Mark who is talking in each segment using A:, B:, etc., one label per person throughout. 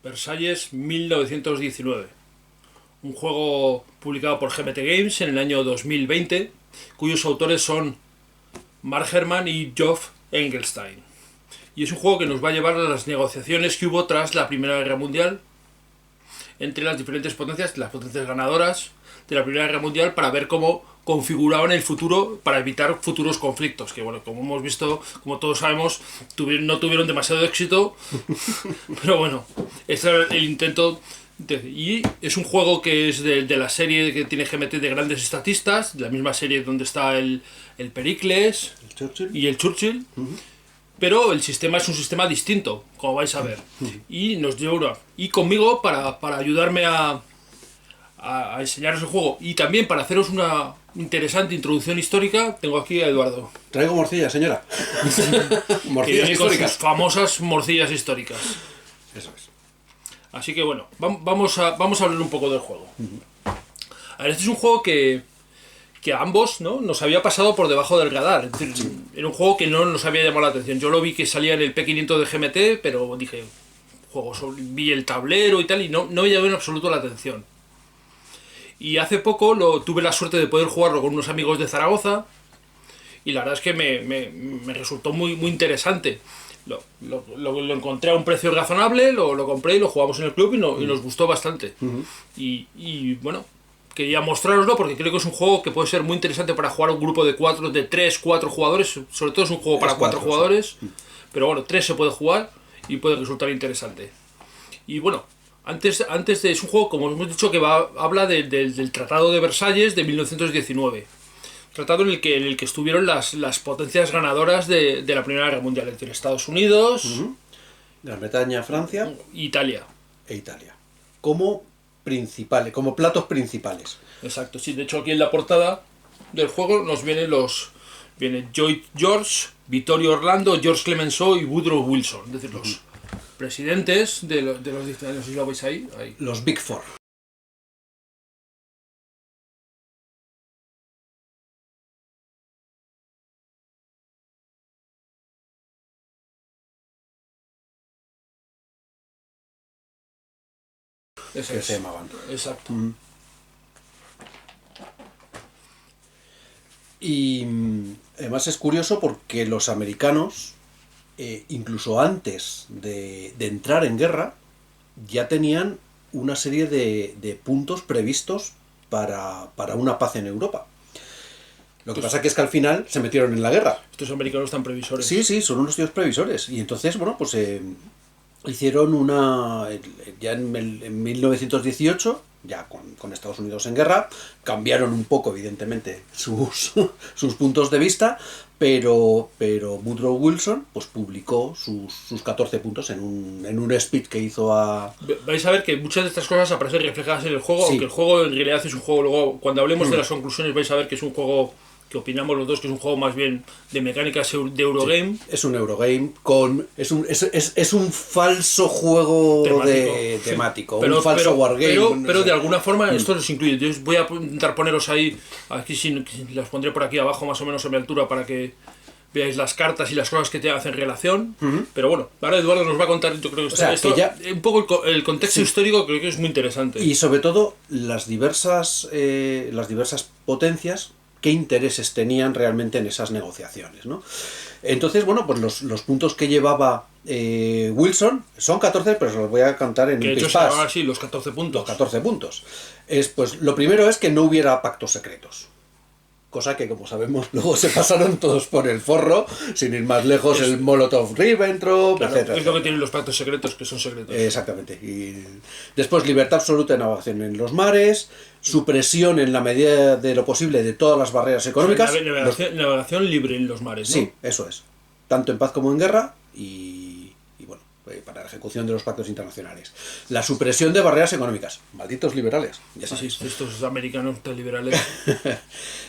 A: Versalles 1919. Un juego publicado por GMT Games en el año 2020, cuyos autores son Mark Herman y Geoff Engelstein. Y es un juego que nos va a llevar a las negociaciones que hubo tras la Primera Guerra Mundial entre las diferentes potencias, las potencias ganadoras de la Primera Guerra Mundial, para ver cómo configuraban el futuro para evitar futuros conflictos, que bueno, como hemos visto, como todos sabemos, no tuvieron demasiado éxito, pero bueno, este era el intento. Y es un juego que es de la serie que tiene GMT de grandes estatistas, de la misma serie donde está el Pericles y el Churchill. Pero el sistema es un sistema distinto, como vais a ver. Y nos lleva y conmigo para ayudarme a enseñaros el juego y también para haceros una interesante introducción histórica, tengo aquí a Eduardo.
B: Traigo morcilla, señora.
A: Morcillas históricas. Con sus famosas morcillas históricas.
B: Eso es.
A: Así que bueno, vamos a hablar un poco del juego. A ver, este es un juego que a ambos, ¿no?, nos había pasado por debajo del radar. Es decir, era un juego que no nos había llamado la atención. Yo lo vi que salía en el P500 de GMT, pero dije, vi el tablero y tal, y no me llamó en absoluto la atención. Y hace poco tuve la suerte de poder jugarlo con unos amigos de Zaragoza, y la verdad es que me resultó muy, muy interesante. Lo encontré a un precio razonable, lo compré y lo jugamos en el club y nos gustó bastante. Y bueno, quería mostraroslo porque creo que es un juego que puede ser muy interesante para jugar a un grupo de 3, 4 jugadores. Sobre todo es un juego para 4 jugadores, pero bueno, 3 se puede jugar y puede resultar interesante. Y bueno, antes es un juego, como hemos dicho, que habla del Tratado de Versalles de 1919. Tratado en el que estuvieron las potencias ganadoras de la Primera Guerra Mundial, es decir, Estados Unidos,
B: Gran Bretaña, Francia,
A: Italia.
B: E Italia. Como platos principales.
A: Exacto, sí. De hecho, aquí en la portada del juego nos viene Lloyd George, Vittorio Orlando, George Clemenceau y Woodrow Wilson. Es decir, los presidentes de los diferentes... No sé si lo veis ahí.
B: Los Big Four. Que se llamaban.
A: Exacto.
B: Y además es curioso porque los americanos, incluso antes de entrar en guerra, ya tenían una serie de puntos previstos para una paz en Europa. Lo que pasa es que al final se metieron en la guerra.
A: Estos americanos están previsores.
B: Sí, son unos tíos previsores. Y entonces, bueno, pues hicieron ya en 1918, ya con Estados Unidos en guerra, cambiaron un poco, evidentemente, sus puntos de vista, pero Woodrow Wilson pues publicó sus 14 puntos en un speech que hizo a...
A: Vais a ver que muchas de estas cosas aparecen reflejadas en el juego,
B: Sí.
A: Aunque el juego en realidad es un juego, luego cuando hablemos de las conclusiones vais a ver que es un juego que opinamos los dos, que es un juego más bien de mecánicas de Eurogame.
B: Sí, es un Eurogame es un falso juego temático, un falso wargame.
A: Pero de alguna forma esto los incluye. Yo voy a intentar poneros ahí, aquí los pondré por aquí abajo más o menos a mi altura para que veáis las cartas y las cosas que te hacen relación. Pero bueno, ahora Eduardo nos va a contar, yo creo que un poco el contexto histórico, creo que es muy interesante.
B: Y sobre todo las diversas potencias, qué intereses tenían realmente en esas negociaciones, ¿no? Entonces, bueno, pues los puntos que llevaba Wilson son 14, pero se los voy a contar en un pispás.
A: Sí, los 14 puntos.
B: Los 14 puntos. Pues lo primero es que no hubiera pactos secretos. Cosa que, como sabemos, luego se pasaron todos por el forro, sin ir más lejos, el Molotov-Ribbentrop,
A: claro,
B: etcétera.
A: Es lo que tienen los pactos secretos, que son secretos.
B: Exactamente. Y después, libertad absoluta de navegación en los mares, supresión en la medida de lo posible de todas las barreras económicas.
A: Navegación libre en los mares, ¿no?
B: Sí, eso es. Tanto en paz como en guerra y bueno, para la ejecución de los pactos internacionales. La supresión de barreras económicas. Malditos liberales. Ya
A: sí, estos americanos tan liberales.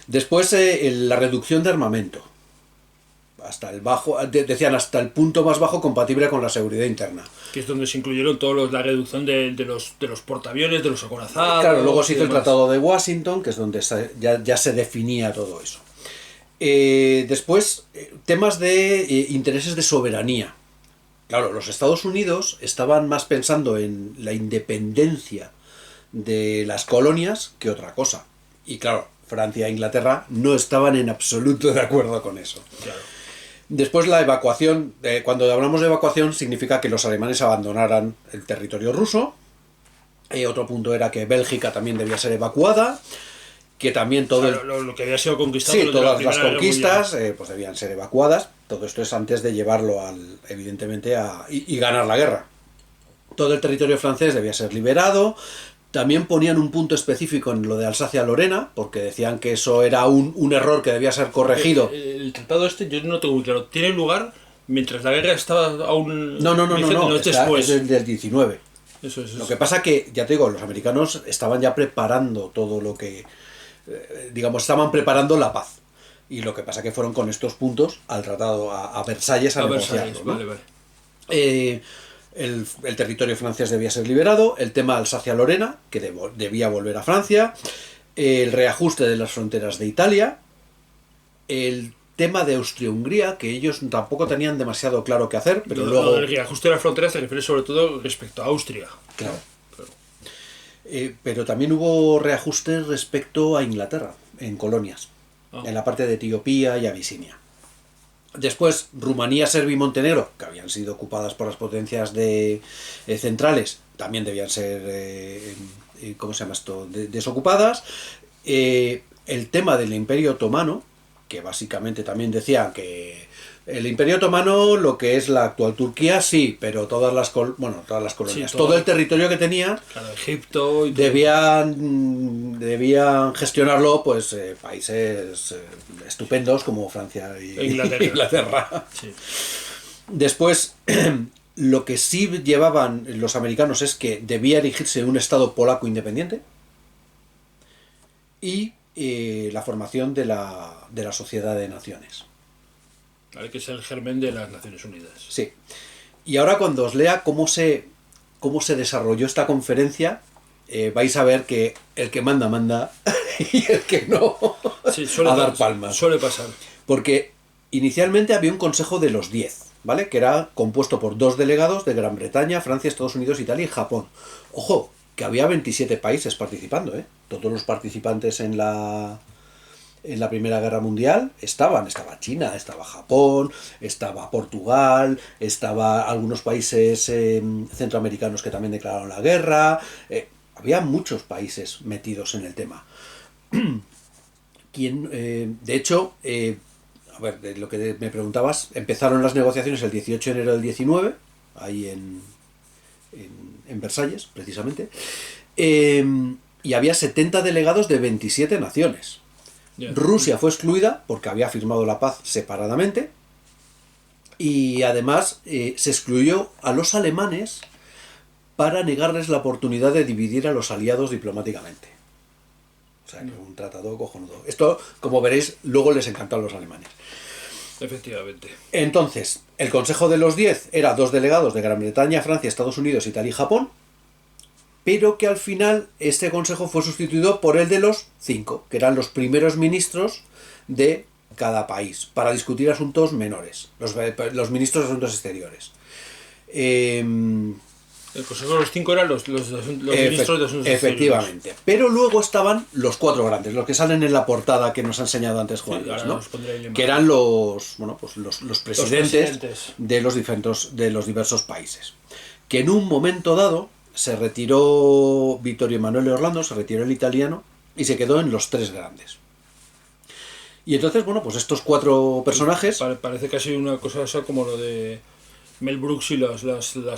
B: Después, la reducción de armamento. Decían hasta el punto más bajo compatible con la seguridad interna.
A: Que es donde se incluyeron la reducción de los portaaviones, de los acorazados.
B: Claro, luego se hizo el Tratado de Washington, que es donde ya se definía todo eso. Después, temas de intereses de soberanía. Claro, los Estados Unidos estaban más pensando en la independencia de las colonias que otra cosa. Y claro, Francia e Inglaterra no estaban en absoluto de acuerdo con eso.
A: Claro.
B: Después la evacuación, cuando hablamos de evacuación significa que los alemanes abandonaran el territorio ruso. Otro punto era que Bélgica también debía ser evacuada, que también todo
A: lo que había sido conquistado.
B: Sí, todas las conquistas pues debían ser evacuadas. Todo esto es antes de llevarlo evidentemente y ganar la guerra. Todo el territorio francés debía ser liberado. También ponían un punto específico en lo de Alsacia-Lorena, porque decían que eso era un error que debía ser corregido.
A: El tratado este yo no tengo muy claro. ¿Tiene lugar mientras la guerra estaba aún...
B: No, es del 19.
A: Eso es.
B: Lo que pasa que, ya te digo, los americanos estaban ya preparando todo lo que... digamos, estaban preparando la paz. Y lo que pasa que fueron con estos puntos al tratado, a Versalles a negociarlo, ¿no?
A: Vale.
B: El territorio francés debía ser liberado, el tema Alsacia-Lorena, que debía volver a Francia, el reajuste de las fronteras de Italia, el tema de Austria-Hungría, que ellos tampoco tenían demasiado claro qué hacer, pero luego...
A: El reajuste de las fronteras se refiere sobre todo respecto a Austria.
B: Claro. Pero también hubo reajustes respecto a Inglaterra, en colonias, en la parte de Etiopía y Abisinia. Después, Rumanía, Serbia y Montenegro, que habían sido ocupadas por las potencias centrales, también debían ser, ¿cómo se llama esto?, desocupadas. El tema del Imperio Otomano, que básicamente también decían que el Imperio Otomano, lo que es la actual Turquía, sí, pero todas las colonias, sí, todo el territorio que tenía,
A: claro, Egipto y
B: debían gestionarlo pues países estupendos como Francia e Inglaterra.
A: Sí.
B: Después, lo que sí llevaban los americanos es que debía erigirse un Estado polaco independiente y la formación de la Sociedad de Naciones.
A: Vale, que es el germen de las Naciones Unidas.
B: Sí. Y ahora cuando os lea cómo se desarrolló esta conferencia, vais a ver que el que manda y el que no
A: sí,
B: a dar palmas.
A: Suele pasar.
B: Porque inicialmente había un consejo de los 10, ¿vale? Que era compuesto por 2 delegados de Gran Bretaña, Francia, Estados Unidos, Italia y Japón. Ojo, que había 27 países participando, ¿eh? Todos los participantes en la Primera Guerra Mundial estaba China, estaba Japón, estaba Portugal, estaba algunos países centroamericanos que también declararon la guerra. Había muchos países metidos en el tema. De hecho, a ver, de lo que me preguntabas, empezaron las negociaciones el 18 de enero del 19, ahí en Versalles, precisamente, y había 70 delegados de 27 naciones. Rusia fue excluida porque había firmado la paz separadamente y además se excluyó a los alemanes para negarles la oportunidad de dividir a los aliados diplomáticamente. O sea, que un tratado cojonudo. Esto, como veréis, luego les encantó a los alemanes.
A: Efectivamente.
B: Entonces, el Consejo de los 10 era 2 delegados de Gran Bretaña, Francia, Estados Unidos, Italia y Japón, pero que al final este consejo fue sustituido por el de los 5, que eran los primeros ministros de cada país, para discutir asuntos menores, los ministros de Asuntos Exteriores.
A: El consejo de los 5 eran los ministros de Asuntos Exteriores.
B: Efectivamente. Pero luego estaban los 4 grandes, los que salen en la portada que nos ha enseñado antes Juan,
A: sí,
B: ¿no? Que eran los presidentes de los diversos países. Que en un momento dado se retiró Vittorio Emanuele Orlando, se retiró el italiano y se quedó en los 3 grandes. Y entonces, bueno, pues estos 4 personajes...
A: Parece casi una cosa como lo de Mel Brooks y las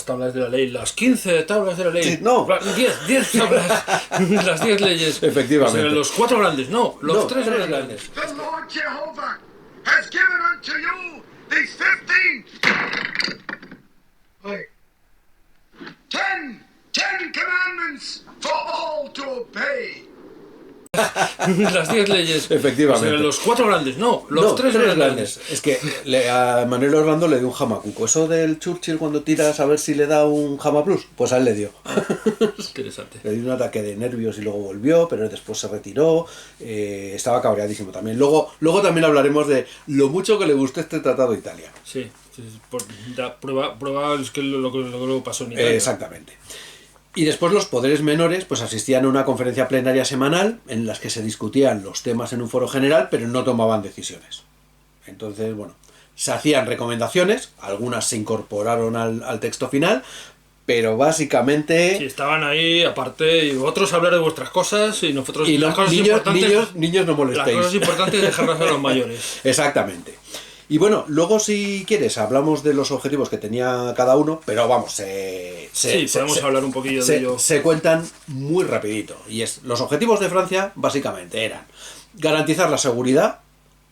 A: tablas de la ley, las 15 tablas de la ley.
B: Sí, no.
A: 10 tablas, las 10 leyes.
B: Efectivamente.
A: O sea, los 4 grandes, no, los 3 grandes.
C: The Lord Jehovah has given unto you these 10 commandments for all to obey.
A: Las 10 leyes.
B: Efectivamente.
A: O sea, los 4 grandes, no, los 3 grandes.
B: Es que a Manuel Orlando le dio un jamacuco. Eso del Churchill cuando tiras a ver si le da un Jama Plus, pues a él le dio.
A: Interesante.
B: Le dio un ataque de nervios y luego volvió, pero después se retiró. Estaba cabreadísimo también. Luego también hablaremos de lo mucho que le gustó este tratado a Italia.
A: Sí, prueba es que lo que pasó en Italia.
B: Exactamente. Y después los poderes menores pues asistían a una conferencia plenaria semanal en las que se discutían los temas en un foro general, pero no tomaban decisiones. Entonces, bueno, se hacían recomendaciones, algunas se incorporaron al texto final, pero básicamente...
A: Sí, estaban ahí, aparte, y vosotros hablar de vuestras cosas y nosotros...
B: Y
A: las cosas importantes,
B: niños no molestéis.
A: las cosas importantes dejarlas a los mayores.
B: Exactamente. Y bueno, luego si quieres hablamos de los objetivos que tenía cada uno, pero vamos,
A: podemos hablar un poquillo de ello.
B: Se cuentan muy rapidito. Y los objetivos de Francia básicamente eran garantizar la seguridad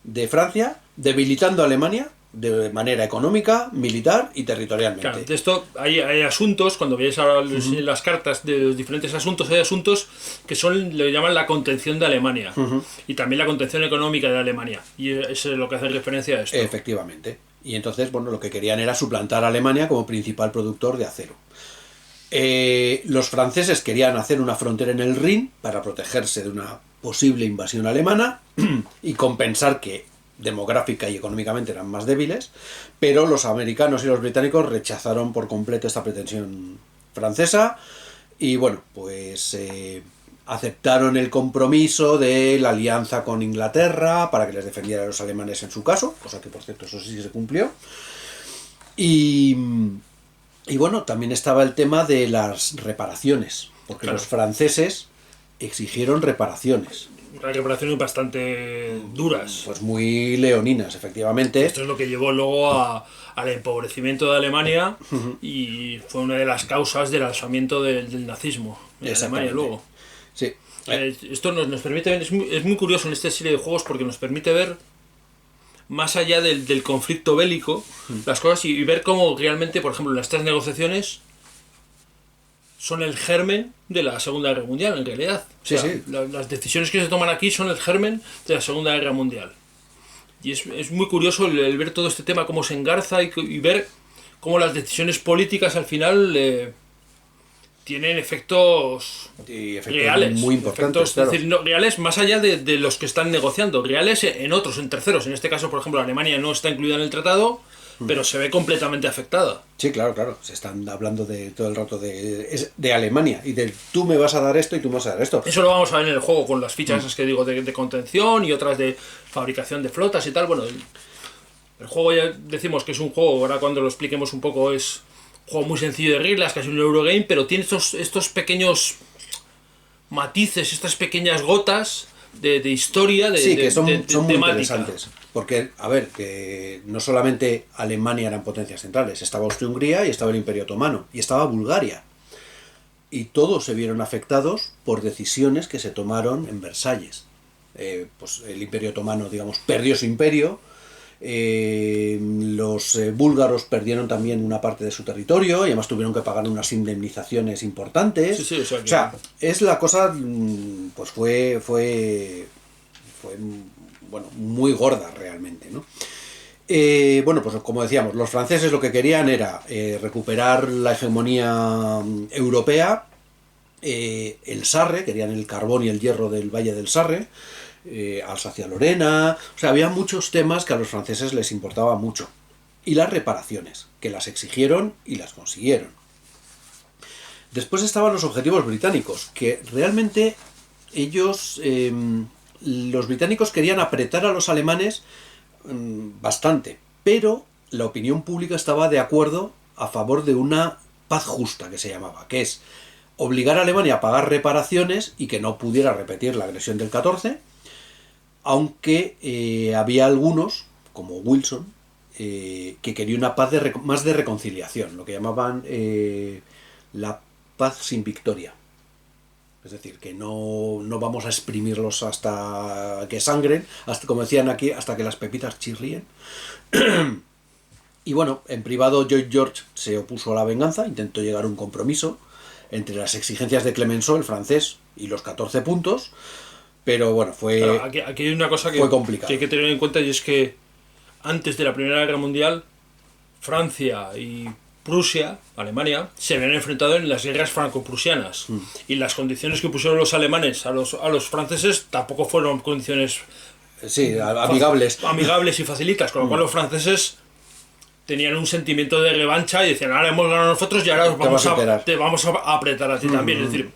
B: de Francia, debilitando a Alemania de manera económica, militar y territorialmente.
A: Claro, de esto hay asuntos, cuando veáis ahora las cartas de los diferentes asuntos, hay asuntos que le llaman la contención de Alemania y también la contención económica de Alemania, y eso es lo que hace referencia a esto.
B: Efectivamente. Y entonces, bueno, lo que querían era suplantar a Alemania como principal productor de acero. Los franceses querían hacer una frontera en el Rin para protegerse de una posible invasión alemana y compensar que demográfica y económicamente eran más débiles, pero los americanos y los británicos rechazaron por completo esta pretensión francesa y bueno, pues aceptaron el compromiso de la alianza con Inglaterra para que les defendiera a los alemanes en su caso, cosa que por cierto eso sí se cumplió. Y bueno, también estaba el tema de las reparaciones, porque claro, los franceses exigieron reparaciones.
A: Reparaciones bastante duras.
B: Pues muy leoninas, efectivamente.
A: Esto es lo que llevó luego al empobrecimiento de Alemania y fue una de las causas del alzamiento del nazismo en Alemania luego.
B: Sí.
A: Esto nos permite ver, es muy curioso en esta serie de juegos porque nos permite ver más allá del conflicto bélico las cosas y ver cómo realmente, por ejemplo, las 3 negociaciones son el germen de la Segunda Guerra Mundial, en realidad.
B: Sí,
A: o sea,
B: sí.
A: Las decisiones que se toman aquí son el germen de la Segunda Guerra Mundial. Y es muy curioso el ver todo este tema, cómo se engarza y ver cómo las decisiones políticas al final tienen efectos reales.
B: Muy importantes,
A: efectos,
B: claro.
A: Es decir, reales más allá de los que están negociando, reales en otros, en terceros. En este caso, por ejemplo, Alemania no está incluida en el tratado, pero se ve completamente afectada.
B: Sí, claro. Se están hablando de todo el rato de Alemania y de tú me vas a dar esto y tú me vas a dar esto.
A: Eso lo vamos a ver en el juego con las fichas esas que digo de contención y otras de fabricación de flotas y tal. Bueno, el juego ya decimos que es un juego, ahora cuando lo expliquemos un poco es un juego muy sencillo de reglas, casi un Eurogame, pero tiene estos pequeños matices, estas pequeñas gotas de historia,
B: que son muy
A: temática.
B: Interesantes. Porque, a ver, que no solamente Alemania eran potencias centrales, estaba Austria-Hungría y estaba el Imperio Otomano, y estaba Bulgaria. Y todos se vieron afectados por decisiones que se tomaron en Versalles. Pues el Imperio Otomano, digamos, perdió su imperio, los búlgaros perdieron también una parte de su territorio y además tuvieron que pagar unas indemnizaciones importantes.
A: Sí,
B: o sea, es la cosa, pues fue bueno, muy gorda realmente, ¿no? Bueno, pues como decíamos, los franceses lo que querían era recuperar la hegemonía europea, el Sarre, querían el carbón y el hierro del Valle del Sarre, Alsacia-Lorena, o sea, había muchos temas que a los franceses les importaba mucho. Y las reparaciones, que las exigieron y las consiguieron. Después estaban los objetivos británicos, que realmente ellos, los británicos querían apretar a los alemanes bastante, pero la opinión pública estaba de acuerdo a favor de una paz justa, que se llamaba, que es obligar a Alemania a pagar reparaciones y que no pudiera repetir la agresión del 14, aunque había algunos, como Wilson, que quería una paz más de reconciliación, lo que llamaban la paz sin victoria. Es decir, que no vamos a exprimirlos hasta que sangren, hasta, como decían aquí, hasta que las pepitas chirríen. Y bueno, en privado Lloyd George se opuso a la venganza, intentó llegar a un compromiso entre las exigencias de Clemenceau, el francés, y los 14 puntos, Pero bueno,
A: Claro, aquí hay una cosa
B: fue complicado.
A: que hay que tener en cuenta, y es que antes de la Primera Guerra Mundial, Francia y Prusia, Alemania, se habían enfrentado en las guerras franco-prusianas. Y las condiciones que pusieron los alemanes a los franceses tampoco fueron condiciones
B: Sí, amigables.
A: y facilitas, con lo cual los franceses tenían un sentimiento de revancha y decían, ahora hemos ganado nosotros y ahora te vamos a apretar a ti también. Es decir,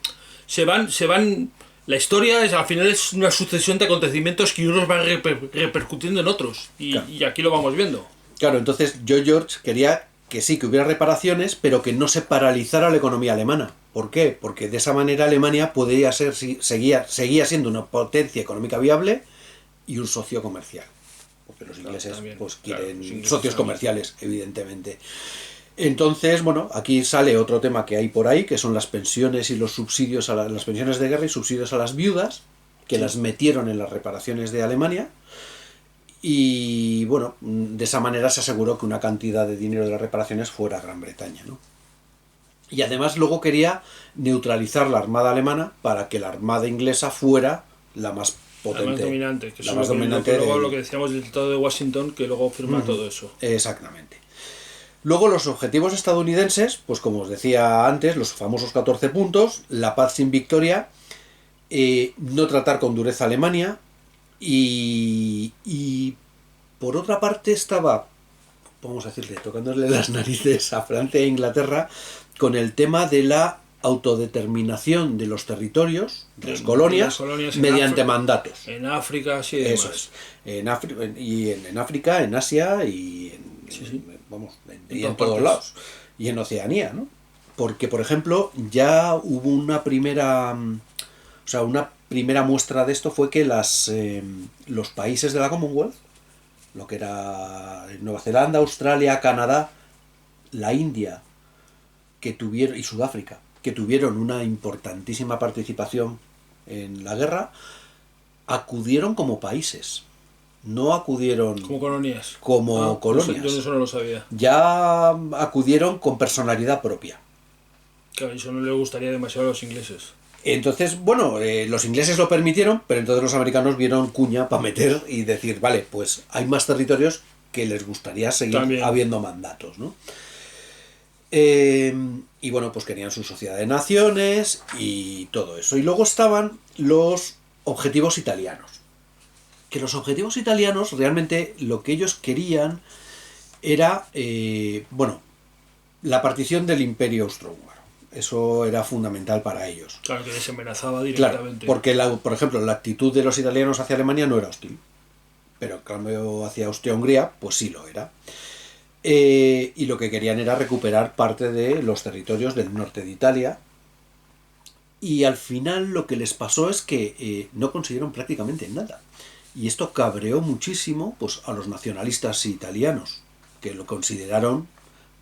A: se van. La historia al final es una sucesión de acontecimientos que unos van repercutiendo en otros.
B: Claro.
A: Y aquí lo vamos viendo.
B: Claro, entonces George quería que sí, que hubiera reparaciones, pero que no se paralizara la economía alemana. ¿Por qué? Porque de esa manera Alemania seguía siendo una potencia económica viable y un socio comercial. Porque los ingleses
A: también,
B: pues
A: claro,
B: quieren
A: los ingleses
B: socios
A: también.
B: comerciales, evidentemente. Entonces, bueno, aquí sale otro tema que hay por ahí, que son las pensiones y los subsidios las pensiones de guerra y subsidios a las viudas, que las metieron en las reparaciones de Alemania. Y bueno, de esa manera se aseguró que una cantidad de dinero de las reparaciones fuera a Gran Bretaña, ¿no? Y además luego quería neutralizar la armada alemana para que la armada inglesa fuera la más potente.
A: La más dominante, que
B: la
A: es
B: más dominante
A: luego lo que decíamos del Tratado de Washington, que luego firma todo eso.
B: Exactamente. Luego los objetivos estadounidenses, pues como os decía antes, los famosos 14 puntos, la paz sin victoria, no tratar con dureza a Alemania, y por otra parte estaba, vamos a decirle, tocándole las narices a Francia e Inglaterra con el tema de la autodeterminación de los territorios, de las colonias, mediante mandatos.
A: En África, sí.
B: Eso es. En África, en Asia y en todos lados. Y en Oceanía, ¿no? Porque, por ejemplo, ya hubo una primera muestra de esto fue que los países de la Commonwealth, lo que era Nueva Zelanda, Australia, Canadá, la India, y Sudáfrica, que tuvieron una importantísima participación en la guerra, acudieron como países. No acudieron
A: como colonias.
B: Como colonias.
A: Yo eso no lo sabía.
B: Ya acudieron con personalidad propia.
A: Claro, eso no le gustaría demasiado a los ingleses.
B: Entonces, bueno, los ingleses lo permitieron, pero entonces los americanos vieron cuña para meter y decir, vale, pues hay más territorios que les gustaría seguir
A: también
B: habiendo mandatos, ¿no? Y bueno, pues querían su sociedad de naciones y todo eso. Y luego estaban los objetivos italianos. Que los objetivos italianos realmente lo que ellos querían era, la partición del Imperio Austrohúngaro. Eso era fundamental para ellos.
A: Claro, que les amenazaba directamente.
B: Claro, porque, por ejemplo, la actitud de los italianos hacia Alemania no era hostil. Pero en cambio hacia Austria-Hungría, pues sí lo era. Y lo que querían era recuperar parte de los territorios del norte de Italia. Y al final lo que les pasó es que no consiguieron prácticamente nada. Y esto cabreó muchísimo pues, a los nacionalistas italianos, que lo consideraron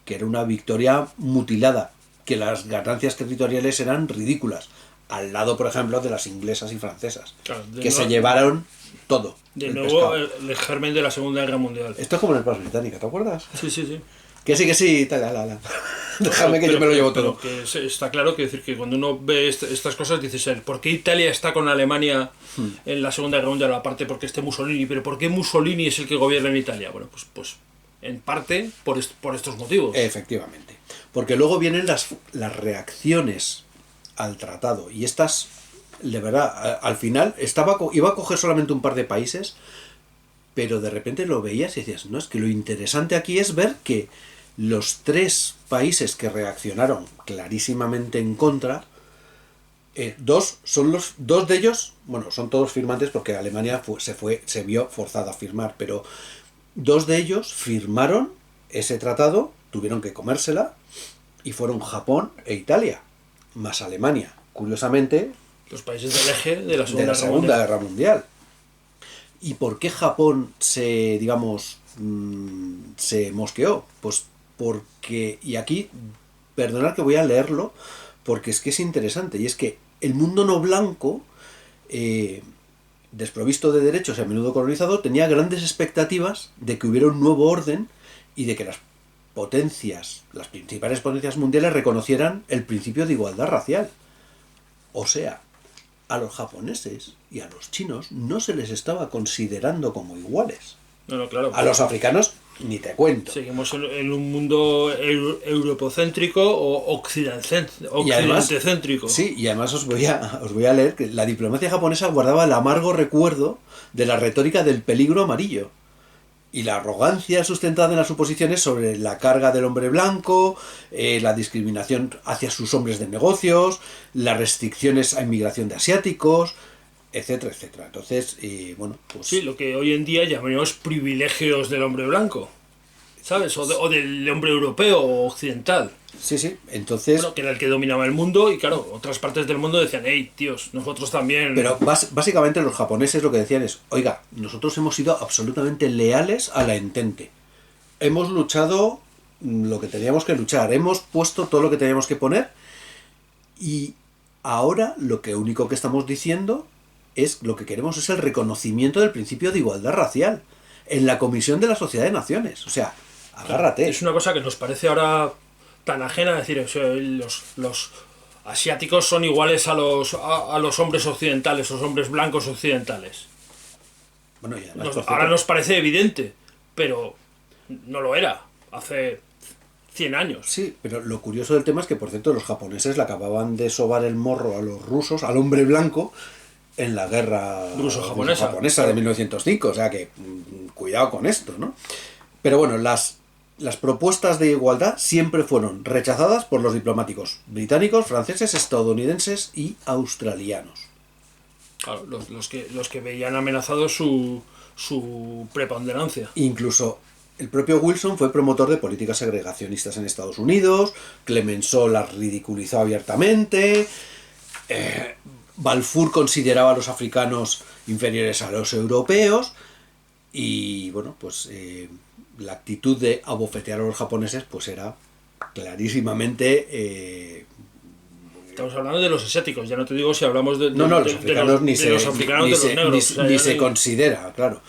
B: que era una victoria mutilada, que las ganancias territoriales eran ridículas, al lado, por ejemplo, de las inglesas y francesas,
A: claro,
B: que se llevaron todo.
A: De nuevo, el germen de la Segunda Guerra Mundial.
B: Esto es como en el Paz Británica, ¿te acuerdas?
A: Sí.
B: Que sí, tal. Déjame que yo me lo llevo todo.
A: Que está claro que decir que cuando uno ve estas cosas dices, ¿por qué Italia está con Alemania en la Segunda Guerra Mundial? Aparte porque esté Mussolini, pero ¿por qué Mussolini es el que gobierna en Italia? Bueno, pues en parte por estos motivos.
B: Efectivamente. Porque luego vienen las reacciones al tratado. Y estas, de verdad, al final iba a coger solamente un par de países, pero de repente lo veías y decías, no, es que lo interesante aquí es ver que los 3 países que reaccionaron clarísimamente en contra, dos de ellos, bueno, son todos firmantes porque Alemania se vio forzada a firmar, pero 2 de ellos firmaron ese tratado, tuvieron que comérsela, y fueron Japón e Italia, más Alemania. Curiosamente,
A: los países del eje de la
B: Segunda Guerra Mundial. ¿Y por qué Japón se mosqueó? Pues porque, y aquí, perdonad que voy a leerlo, porque es que es interesante, y es que el mundo no blanco, desprovisto de derechos y a menudo colonizado, tenía grandes expectativas de que hubiera un nuevo orden y de que las principales potencias mundiales reconocieran el principio de igualdad racial. O sea, a los japoneses y a los chinos no se les estaba considerando como iguales.
A: No, claro.
B: A los africanos ni te cuento.
A: Seguimos en un mundo europocéntrico o occidentecéntrico.
B: Sí, y además os voy a leer que la diplomacia japonesa guardaba el amargo recuerdo de la retórica del peligro amarillo y la arrogancia sustentada en las suposiciones sobre la carga del hombre blanco, la discriminación hacia sus hombres de negocios, las restricciones a inmigración de asiáticos, etcétera, etcétera. Entonces, bueno, pues...
A: Sí, lo que hoy en día llamamos privilegios del hombre blanco, ¿sabes? O del hombre europeo o occidental.
B: Sí, sí, entonces...
A: Bueno, que era el que dominaba el mundo y claro, otras partes del mundo decían, hey, tíos, nosotros también...
B: Pero básicamente los japoneses lo que decían es, oiga, nosotros hemos sido absolutamente leales a la Entente. Hemos luchado lo que teníamos que luchar, hemos puesto todo lo que teníamos que poner y ahora lo único que estamos diciendo es, lo que queremos es el reconocimiento del principio de igualdad racial en la Comisión de la Sociedad de Naciones. O sea, agárrate.
A: Es una cosa que nos parece ahora tan ajena, decir, o sea, los asiáticos son iguales a los hombres occidentales, los hombres blancos occidentales.
B: Bueno, y además,
A: Ahora nos parece evidente, pero no lo era hace 100 años.
B: Sí, pero lo curioso del tema es que, por cierto, los japoneses le acababan de sobar el morro a los rusos, al hombre blanco, en la guerra ruso-japonesa de 1905. O sea que, cuidado con esto, ¿no? Pero bueno, las propuestas de igualdad siempre fueron rechazadas por los diplomáticos británicos, franceses, estadounidenses y australianos.
A: Claro, los que veían amenazado su preponderancia.
B: Incluso el propio Wilson fue promotor de políticas segregacionistas en Estados Unidos, Clemenceau las ridiculizó abiertamente, Balfour consideraba a los africanos inferiores a los europeos y, bueno, pues la actitud de abofetear a los japoneses pues era clarísimamente...
A: Estamos hablando de los asiáticos, ya no te digo si hablamos de
B: los africanos
A: de los africanos, de los negros.
B: Ni se considera, claro.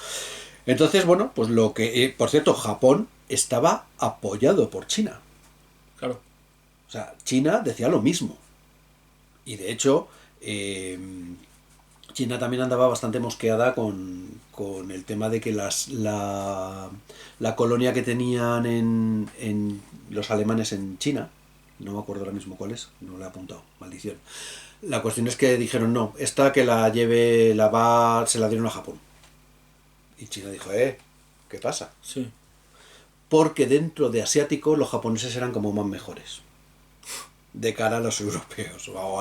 B: Entonces, bueno, pues lo que... por cierto, Japón estaba apoyado por China.
A: Claro.
B: O sea, China decía lo mismo. Y de hecho, China también andaba bastante mosqueada con el tema de que la colonia que tenían en los alemanes en China, no me acuerdo ahora mismo cuál es, no la he apuntado, maldición. La cuestión es que dijeron, no, esta que la lleve, se la dieron a Japón. Y China dijo, ¿qué pasa?
A: Sí.
B: Porque dentro de asiáticos los japoneses eran como más mejores de cara a los europeos o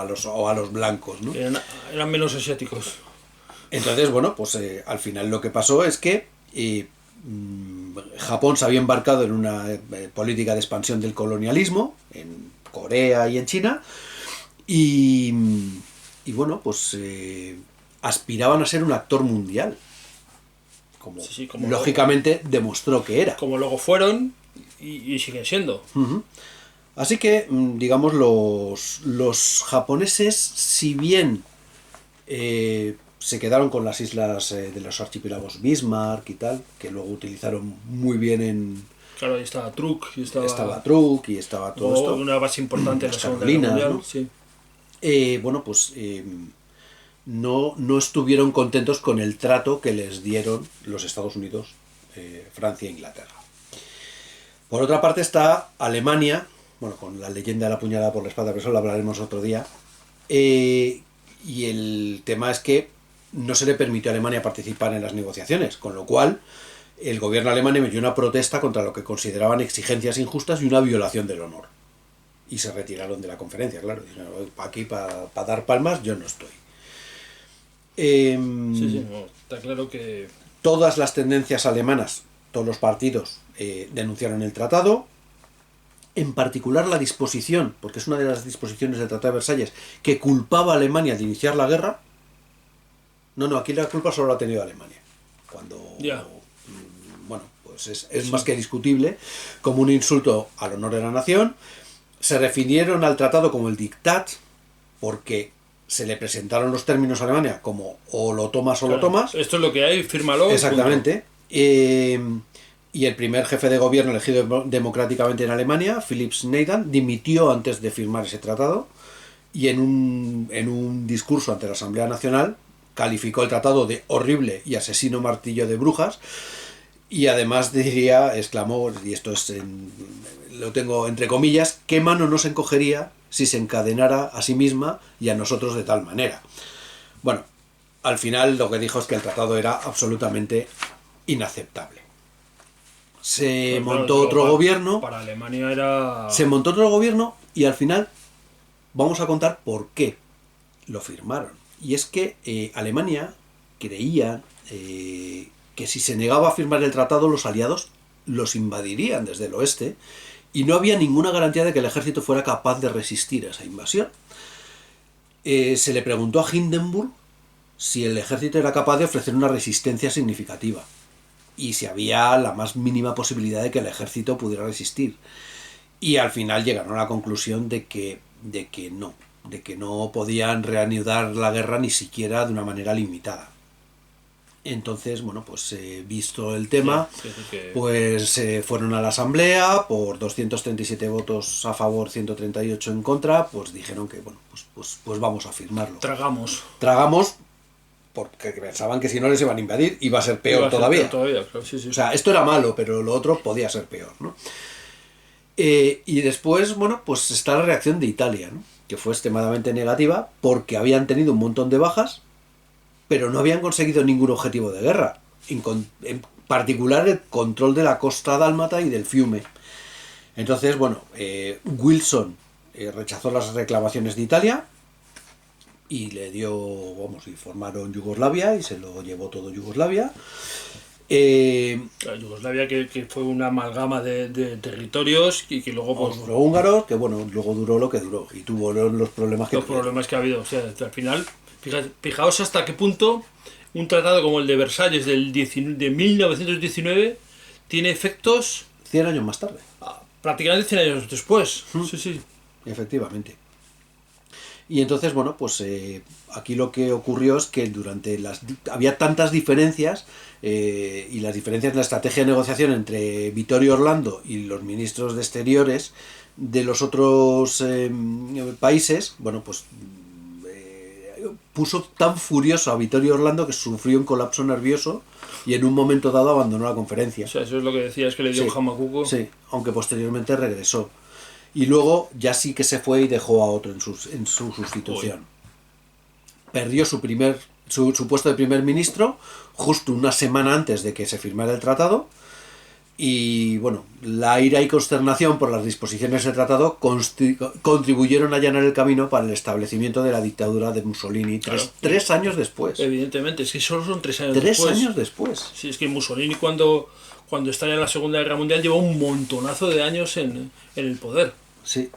B: a los blancos, ¿no?
A: Eran menos asiáticos.
B: Entonces, bueno, pues al final lo que pasó es que Japón se había embarcado en una política de expansión del colonialismo en Corea y en China y bueno, pues aspiraban a ser un actor mundial, como lógicamente demostró que era.
A: Como luego fueron y siguen siendo.
B: Uh-huh. Así que, digamos, los japoneses, si bien se quedaron con las islas de los archipiélagos Bismarck y tal, que luego utilizaron muy bien en...
A: Claro, ahí estaba Truk.
B: Estaba Truk y estaba todo esto.
A: Una base importante en la Segunda
B: Carolinas,
A: Guerra Mundial.
B: ¿no?
A: Sí.
B: Bueno, pues no estuvieron contentos con el trato que les dieron los Estados Unidos, Francia e Inglaterra. Por otra parte está Alemania, bueno, con la leyenda de la puñalada por la espalda, pero eso lo hablaremos otro día. Y el tema es que no se le permitió a Alemania participar en las negociaciones, con lo cual el gobierno alemán emitió una protesta contra lo que consideraban exigencias injustas y una violación del honor. Y se retiraron de la conferencia, claro. Dijeron, aquí para dar palmas yo no estoy.
A: Sí, no, está claro que...
B: Todas las tendencias alemanas, todos los partidos denunciaron el tratado. En particular la disposición, porque es una de las disposiciones del Tratado de Versalles, que culpaba a Alemania de iniciar la guerra. No, aquí la culpa solo la ha tenido Alemania. Cuando, bueno, pues es más que discutible, como un insulto al honor de la nación. Se refirieron al tratado como el Diktat, porque se le presentaron los términos a Alemania como o lo tomas o lo tomas.
A: Esto es lo que hay, fírmalo.
B: Exactamente. Y el primer jefe de gobierno elegido democráticamente en Alemania, Philipp Schneider, dimitió antes de firmar ese tratado y en un discurso ante la Asamblea Nacional calificó el tratado de horrible y asesino martillo de brujas, y además diría, exclamó, y esto lo tengo entre comillas, ¿qué mano no se encogería si se encadenara a sí misma y a nosotros de tal manera? Bueno, al final lo que dijo es que el tratado era absolutamente inaceptable. Se montó otro gobierno.
A: Para Alemania era...
B: Se montó otro gobierno y al final vamos a contar por qué lo firmaron. Y es que Alemania creía que si se negaba a firmar el tratado, los aliados los invadirían desde el oeste y no había ninguna garantía de que el ejército fuera capaz de resistir a esa invasión. Se le preguntó a Hindenburg si el ejército era capaz de ofrecer una resistencia significativa y si había la más mínima posibilidad de que el ejército pudiera resistir. Y al final llegaron a la conclusión de que no podían reanudar la guerra ni siquiera de una manera limitada. Entonces, bueno, pues visto el tema, pues fueron a la asamblea por 237 votos a favor, 138 en contra, pues dijeron que, bueno, pues vamos a firmarlo. Tragamos porque pensaban que si no les iban a invadir iba a ser peor todavía.
A: Claro, sí.
B: O sea, esto era malo, pero lo otro podía ser peor, ¿no? Y después, bueno, pues está la reacción de Italia, ¿no? Que fue extremadamente negativa porque habían tenido un montón de bajas, pero no habían conseguido ningún objetivo de guerra, en particular el control de la costa dálmata y del Fiume. Entonces, bueno, Wilson rechazó las reclamaciones de Italia y y formaron Yugoslavia y se lo llevó todo Yugoslavia.
A: Yugoslavia que fue una amalgama de territorios y que luego pues
B: austrohúngaros, que bueno, luego duró lo que duró y tuvo los problemas que
A: ha habido. O sea, al final, fijaos hasta qué punto un tratado como el de Versalles de 1919 tiene efectos
B: 100 años más tarde.
A: Prácticamente 100 años después.
B: Sí. Efectivamente. Y entonces, bueno, pues aquí lo que ocurrió es que había tantas diferencias y las diferencias en la estrategia de negociación entre Vittorio Orlando y los ministros de Exteriores de los otros países, bueno, pues puso tan furioso a Vittorio Orlando que sufrió un colapso nervioso y en un momento dado abandonó la conferencia.
A: O sea, eso es lo que decías, que le dio un jamacuco.
B: Sí, aunque posteriormente regresó. Y luego ya sí que se fue y dejó a otro en su sustitución. Perdió su puesto de primer ministro justo una semana antes de que se firmara el tratado. Y bueno, la ira y consternación por las disposiciones del tratado contribuyeron a allanar el camino para el establecimiento de la dictadura de Mussolini tres años después.
A: Evidentemente, es que solo son 3 años
B: después.
A: 3
B: años después.
A: Sí, es que Mussolini cuando estalla en la Segunda Guerra Mundial llevó un montonazo de años en el poder.
B: Sí.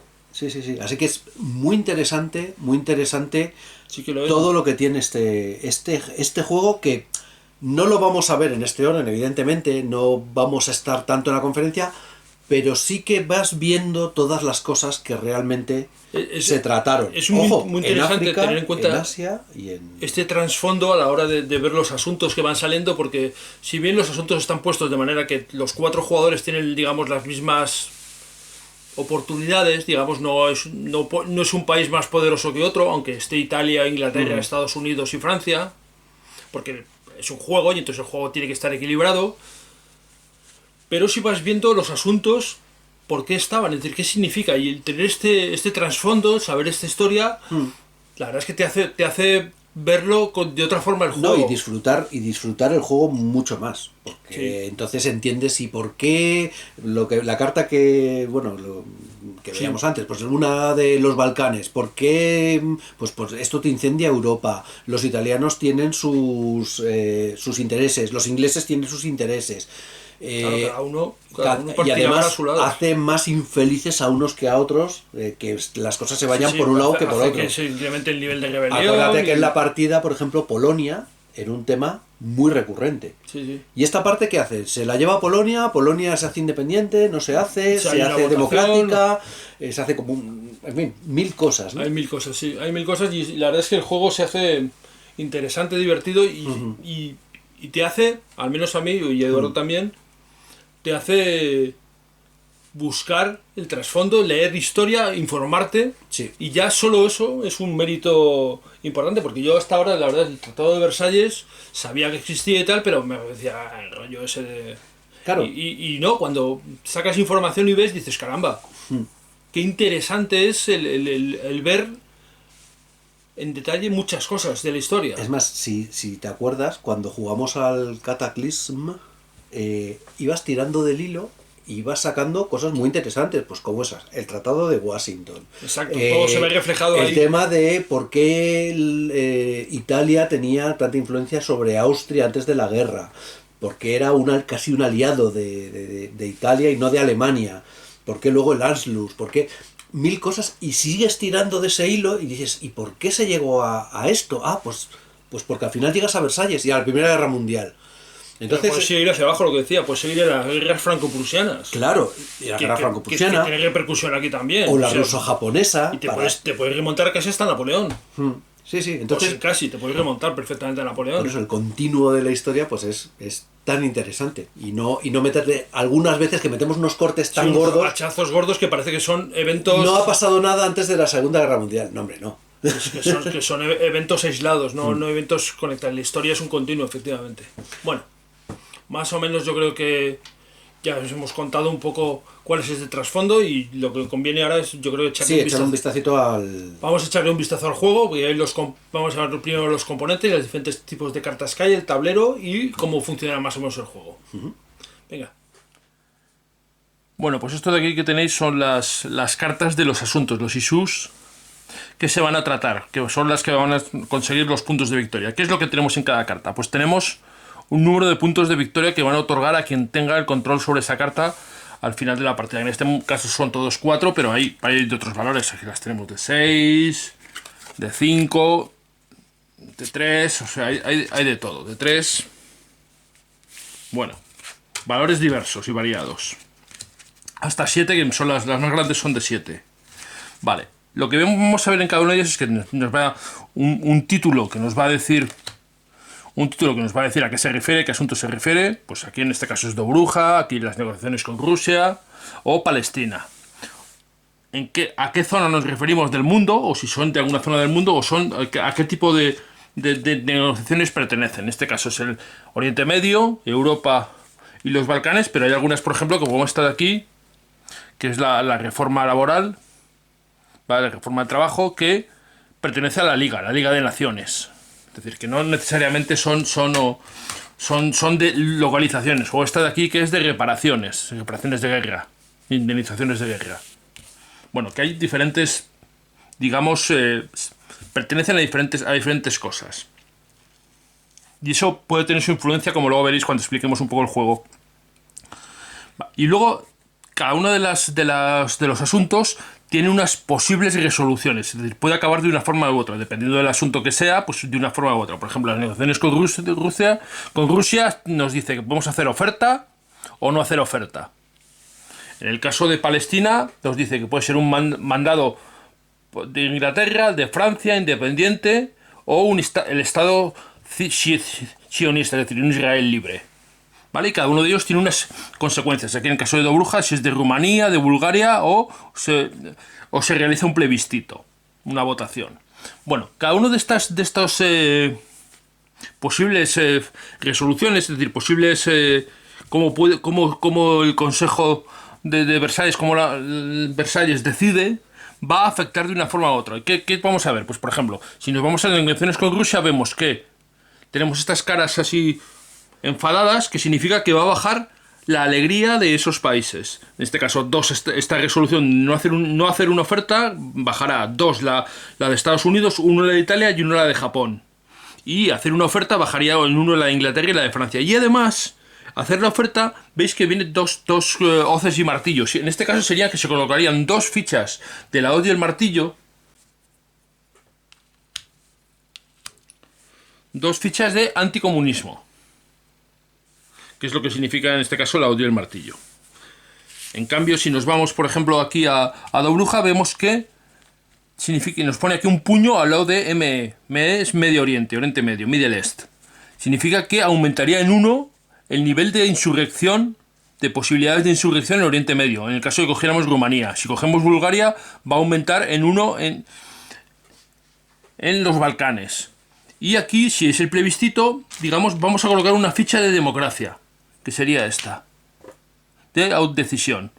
B: Así que es muy interesante
A: sí que lo
B: todo lo que tiene este juego, que no lo vamos a ver en este orden, evidentemente, no vamos a estar tanto en la conferencia, pero sí que vas viendo todas las cosas que realmente se trataron.
A: Es muy interesante
B: en África,
A: tener en cuenta
B: en Asia y en...
A: este trasfondo a la hora de ver los asuntos que van saliendo, porque si bien los asuntos están puestos de manera que los 4 jugadores tienen, digamos, las mismas oportunidades, digamos, no es un país más poderoso que otro, aunque esté Italia, Inglaterra, Estados Unidos y Francia, porque es un juego y entonces el juego tiene que estar equilibrado, pero si vas viendo los asuntos, por qué estaban, es decir, qué significa, y el tener este trasfondo, saber esta historia, la verdad es que te hace verlo de otra forma el juego.
B: No, y disfrutar el juego mucho más, porque entonces entiendes y por qué la carta que veíamos antes, pues una de los Balcanes, por qué pues esto te incendia Europa, los italianos tienen sus intereses, los ingleses tienen sus intereses.
A: Cada uno
B: y además a su lado. Hace más infelices a unos que a otros, que las cosas se vayan por un lado que por otro.
A: Que se incremente el nivel de rebelión.
B: Acuérdate que en la partida, por ejemplo, Polonia era un tema muy recurrente. ¿Y esta parte qué hace? Se la lleva a Polonia se hace independiente, no se hace, se hace democrática, se hace como en fin, 1000 cosas, ¿no?
A: Hay 1000 cosas, sí. Hay 1000 cosas y la verdad es que el juego se hace interesante, divertido y te hace, al menos a mí y a Eduardo también, te hace buscar el trasfondo, leer historia, informarte.
B: Sí.
A: Y ya solo eso es un mérito importante, porque yo hasta ahora, la verdad, el Tratado de Versalles sabía que existía y tal, pero me decía el rollo ese de...
B: Claro.
A: Y no, cuando sacas información y ves, dices, caramba, qué interesante es el ver en detalle muchas cosas de la historia.
B: Es más, si te acuerdas, cuando jugamos al Cataclysm, ibas tirando del hilo y ibas sacando cosas muy interesantes, pues como esas, el Tratado de Washington.
A: Exacto, todo se ve reflejado
B: el
A: ahí.
B: tema de por qué Italia tenía tanta influencia sobre Austria antes de la guerra, porque era casi un aliado de Italia y no de Alemania, porque luego el Anschluss, porque mil cosas, y sigues tirando de ese hilo y dices, ¿y por qué se llegó a esto? Pues porque al final llegas a Versalles y a la Primera Guerra Mundial. Entonces,
A: puedes seguir hacia abajo, lo que decía, puedes seguir a las guerras franco-prusianas.
B: claro, y la guerra franco-prusiana,
A: que tiene repercusión aquí también.
B: o la
A: O sea,
B: ruso-japonesa.
A: Y te puedes remontar casi hasta Napoleón.
B: Sí,
A: Entonces,
B: entonces,
A: casi, te puedes remontar perfectamente a Napoleón.
B: por eso el continuo de la historia pues es tan interesante. Y no meterle, algunas veces que metemos unos cortes tan
A: Sí, unos
B: gordos,
A: hachazos gordos que parece que son eventos...
B: no ha pasado nada antes de la Segunda Guerra Mundial. No, hombre, no.
A: que son eventos aislados, no eventos conectados. La historia es un continuo, efectivamente. Bueno, más o menos yo creo que ya os hemos contado un poco cuál es ese trasfondo, y lo que conviene ahora es, yo creo,
B: Sí, echarle un vistacito al...
A: Vamos a echarle un vistazo al juego, porque ahí vamos a ver primero los componentes, los diferentes tipos de cartas que hay, el tablero y cómo funciona más o menos el juego. Venga. Bueno, pues esto de aquí que tenéis son las cartas de los asuntos, los issues que se van a tratar, que son las que van a conseguir los puntos de victoria. ¿Qué es lo que tenemos en cada carta? Pues tenemos un número de puntos de victoria que van a otorgar a quien tenga el control sobre esa carta al final de la partida. En este caso son todos 4, pero hay de otros valores. Aquí las tenemos de 6, de 5, de 3, o sea, hay de todo. De 3, bueno, valores diversos y variados. Hasta 7, que son las más grandes, son de 7. Vale, lo que vamos a ver en cada una de ellas es que nos va un título que nos va a decir... Un título que nos va a decir a qué se refiere, qué asunto se refiere. Pues aquí en este caso es Dobruja, aquí las negociaciones con Rusia o Palestina. ¿A qué zona nos referimos del mundo? O si son de alguna zona del mundo, o son a qué tipo de negociaciones pertenecen. En este caso es el Oriente Medio, Europa y los Balcanes, pero hay algunas, por ejemplo, como esta de aquí, que es la reforma laboral, ¿vale? La reforma del trabajo, que pertenece a la Liga de Naciones. Es decir, que no necesariamente son de localizaciones. O esta de aquí, que es de reparaciones de guerra, indemnizaciones de guerra. Bueno, que hay diferentes, digamos, pertenecen a diferentes cosas. Y eso puede tener su influencia, como luego veréis cuando expliquemos un poco el juego. Y luego, cada uno de los asuntos tiene unas posibles resoluciones, es decir, puede acabar de una forma u otra, dependiendo del asunto que sea, pues de una forma u otra. Por ejemplo, las negociaciones con Rusia nos dice que podemos hacer oferta o no hacer oferta. En el caso de Palestina, nos dice que puede ser un mandado de Inglaterra, de Francia, independiente, o el Estado sionista, es decir, un Israel libre. ¿Vale? Y cada uno de ellos tiene unas consecuencias. Aquí en el caso de Dobruja, si es de Rumanía, de Bulgaria, o se realiza un plebiscito, una votación. Bueno, cada uno de estas posibles resoluciones, es decir, posibles como el Consejo de Versalles, como Versalles decide, va a afectar de una forma u otra. ¿Qué vamos a ver? Pues por ejemplo, si nos vamos a las negociaciones con Rusia, vemos que tenemos estas caras así enfadadas, que significa que va a bajar la alegría de esos países. En este caso, 2, esta resolución, no hacer una oferta, bajará. 2, la de Estados Unidos, 1 la de Italia y 1 la de Japón. Y hacer una oferta bajaría en 1 la de Inglaterra y la de Francia. Y además, hacer la oferta, veis que vienen dos hoces y martillos. En este caso sería que se colocarían 2 fichas de la hoz y el martillo. 2 fichas de anticomunismo, que es lo que significa en este caso la hoz y el martillo. En cambio, si nos vamos, por ejemplo, aquí a Dobruja, vemos que significa, y nos pone aquí un puño al lado de ME. ME es Medio Oriente, Oriente Medio, Middle East. Significa que aumentaría en 1 el nivel de insurrección de posibilidades de insurrección en Oriente Medio, en el caso de que cogiéramos Rumanía. Si cogemos Bulgaria, va a aumentar en 1 en los Balcanes. Y aquí, si es el plebiscito, digamos, vamos a colocar una ficha de democracia, que sería esta, de autodecisión.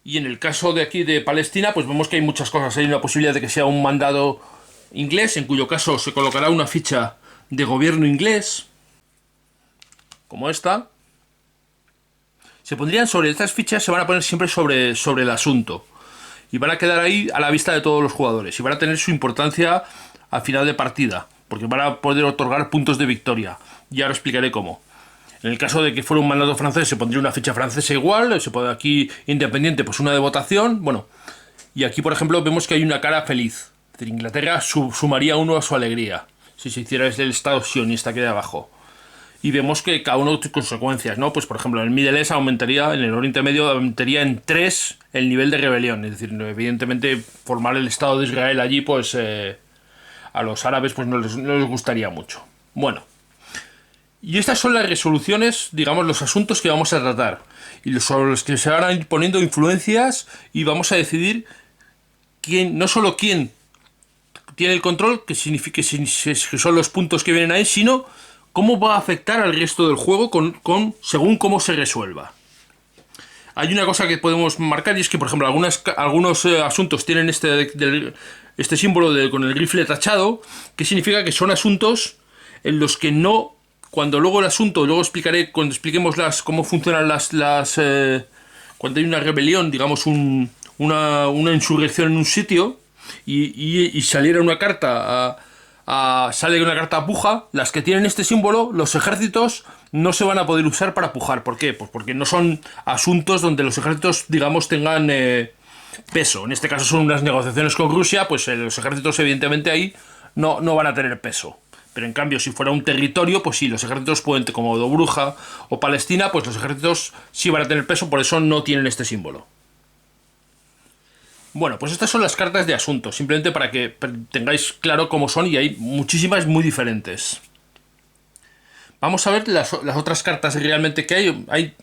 A: Y en el caso de aquí de Palestina, pues vemos que hay muchas cosas. Hay una posibilidad de que sea un mandado inglés, en cuyo caso se colocará una ficha de gobierno inglés, como esta. Se pondrían sobre estas fichas, se van a poner siempre sobre el asunto. Y van a quedar ahí a la vista de todos los jugadores. Y van a tener su importancia al final de partida, porque van a poder otorgar puntos de victoria. Y ahora explicaré cómo. En el caso de que fuera un mandato francés, se pondría una ficha francesa igual. Se puede aquí, independiente, pues una de votación. Bueno, y aquí, por ejemplo, vemos que hay una cara feliz. Es decir, Inglaterra sumaría 1 a su alegría si se hiciera desde el Estado sionista que hay de abajo. Y vemos que cada uno tiene consecuencias, ¿no? Pues por ejemplo, en el Middle East aumentaría, en el Oriente Medio aumentaría en 3 el nivel de rebelión. Es decir, evidentemente formar el Estado de Israel allí, pues a los árabes pues no les gustaría mucho. Bueno, y estas son las resoluciones, digamos, los asuntos que vamos a tratar. Y sobre los que se van a ir poniendo influencias y vamos a decidir quién, no solo quién tiene el control, que significa que son los puntos que vienen ahí, sino cómo va a afectar al resto del juego según cómo se resuelva. Hay una cosa que podemos marcar y es que, por ejemplo, algunos asuntos tienen este símbolo con el rifle tachado, que significa que son asuntos en los que no, cuando luego el asunto, luego explicaré, cuando expliquemos cómo funcionan cuando hay una rebelión, digamos una insurrección en un sitio y saliera una carta sale una carta a puja, las que tienen este símbolo, los ejércitos no se van a poder usar para pujar. ¿Por qué? Pues porque no son asuntos donde los ejércitos, digamos, tengan peso. En este caso son unas negociaciones con Rusia, pues los ejércitos evidentemente ahí no van a tener peso. Pero en cambio, si fuera un territorio, pues sí, los ejércitos pueden, como Dobruja o Palestina, pues los ejércitos sí van a tener peso, por eso no tienen este símbolo. Bueno, pues estas son las cartas de asuntos, simplemente para que tengáis claro cómo son, y hay muchísimas muy diferentes. Vamos a ver las otras cartas realmente que hay. Hay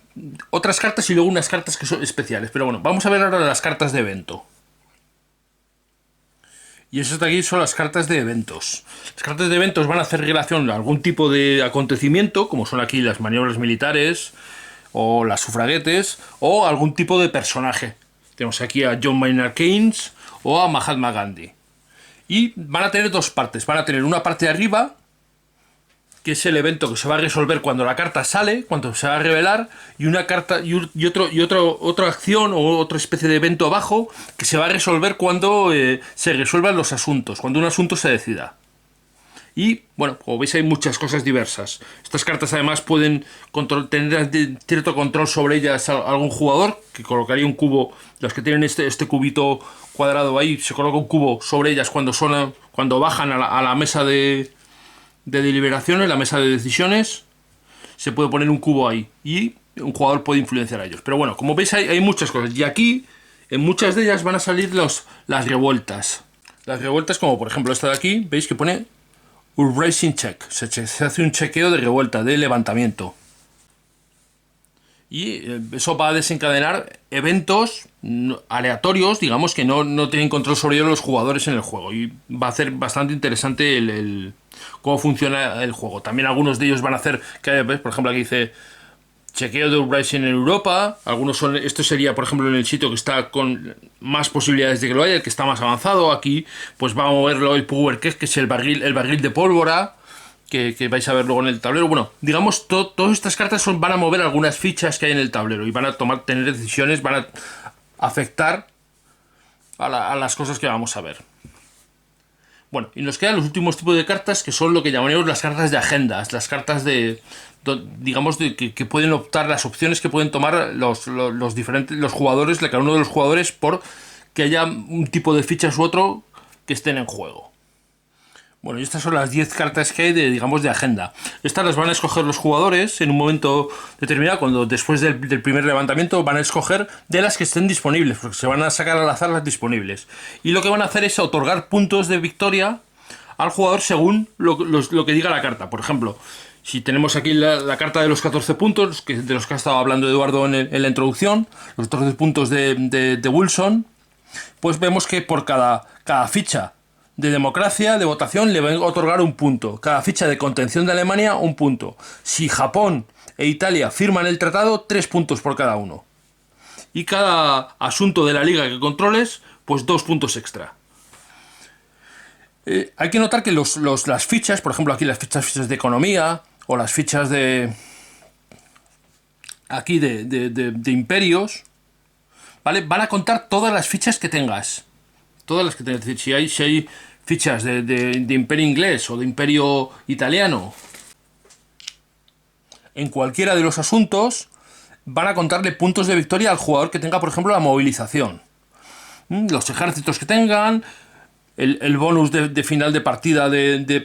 A: otras cartas y luego unas cartas que son especiales, pero bueno, vamos a ver ahora las cartas de evento. Y esas de aquí son las cartas de eventos. Las cartas de eventos van a hacer relación a algún tipo de acontecimiento, como son aquí las maniobras militares, o las sufraguetes, o algún tipo de personaje. Tenemos aquí a John Maynard Keynes o a Mahatma Gandhi. Y van a tener dos partes. Van a tener una parte de arriba, que es el evento que se va a resolver cuando la carta sale, cuando se va a revelar, y una carta otra acción o otra especie de evento abajo que se va a resolver cuando se resuelvan los asuntos, cuando un asunto se decida. Y, bueno, como veis hay muchas cosas diversas. Estas cartas además pueden tener cierto control sobre ellas algún jugador, que colocaría un cubo, los que tienen este cubito cuadrado ahí, se coloca un cubo sobre ellas cuando bajan a la mesa de deliberaciones, la mesa de decisiones, se puede poner un cubo ahí y un jugador puede influenciar a ellos. Pero bueno, como veis hay muchas cosas, y aquí en muchas de ellas van a salir las revueltas. Las revueltas, como por ejemplo esta de aquí, veis que pone Uprising Check, se hace un chequeo de revuelta, de levantamiento. Y eso va a desencadenar eventos aleatorios, digamos, que no tienen control sobre ellos los jugadores en el juego. Y va a ser bastante interesante cómo funciona el juego. También algunos de ellos van a hacer, por ejemplo aquí dice chequeo de Uprising en Europa. Esto sería, por ejemplo, en el sitio que está con más posibilidades de que lo haya, el que está más avanzado. Aquí pues va a moverlo el Power Keg, que es el barril de pólvora, que vais a ver luego en el tablero. Bueno, digamos, todas estas cartas van a mover algunas fichas que hay en el tablero y van a tener decisiones, van a afectar a las cosas que vamos a ver. Bueno, y nos quedan los últimos tipos de cartas, que son lo que llamaríamos las cartas de agendas, las cartas digamos, que pueden optar, las opciones que pueden tomar los jugadores, cada uno de los jugadores, por que haya un tipo de fichas u otro que estén en juego. Bueno, y estas son las 10 cartas que hay de agenda. Estas las van a escoger los jugadores en un momento determinado, cuando después del primer levantamiento van a escoger de las que estén disponibles, porque se van a sacar al azar las disponibles. Y lo que van a hacer es otorgar puntos de victoria al jugador según lo que diga la carta. Por ejemplo, Si tenemos aquí la carta de los 14 puntos, de los que ha estado hablando Eduardo en la introducción, los 14 puntos de Wilson, pues vemos que por cada ficha de democracia, de votación, le van a otorgar un punto. Cada ficha de contención de Alemania, un punto. Si Japón e Italia firman el tratado, 3 puntos por cada uno. Y cada asunto de la liga que controles, pues 2 puntos extra. Hay que notar que las fichas, por ejemplo aquí las fichas de economía, o las fichas de aquí de imperios, ¿vale? Van a contar todas las fichas que tengas. Todas las que tengas. Es decir, si hay fichas de imperio inglés o de imperio italiano, en cualquiera de los asuntos van a contarle puntos de victoria al jugador que tenga, por ejemplo, la movilización. Los ejércitos que tengan, el bonus de final de partida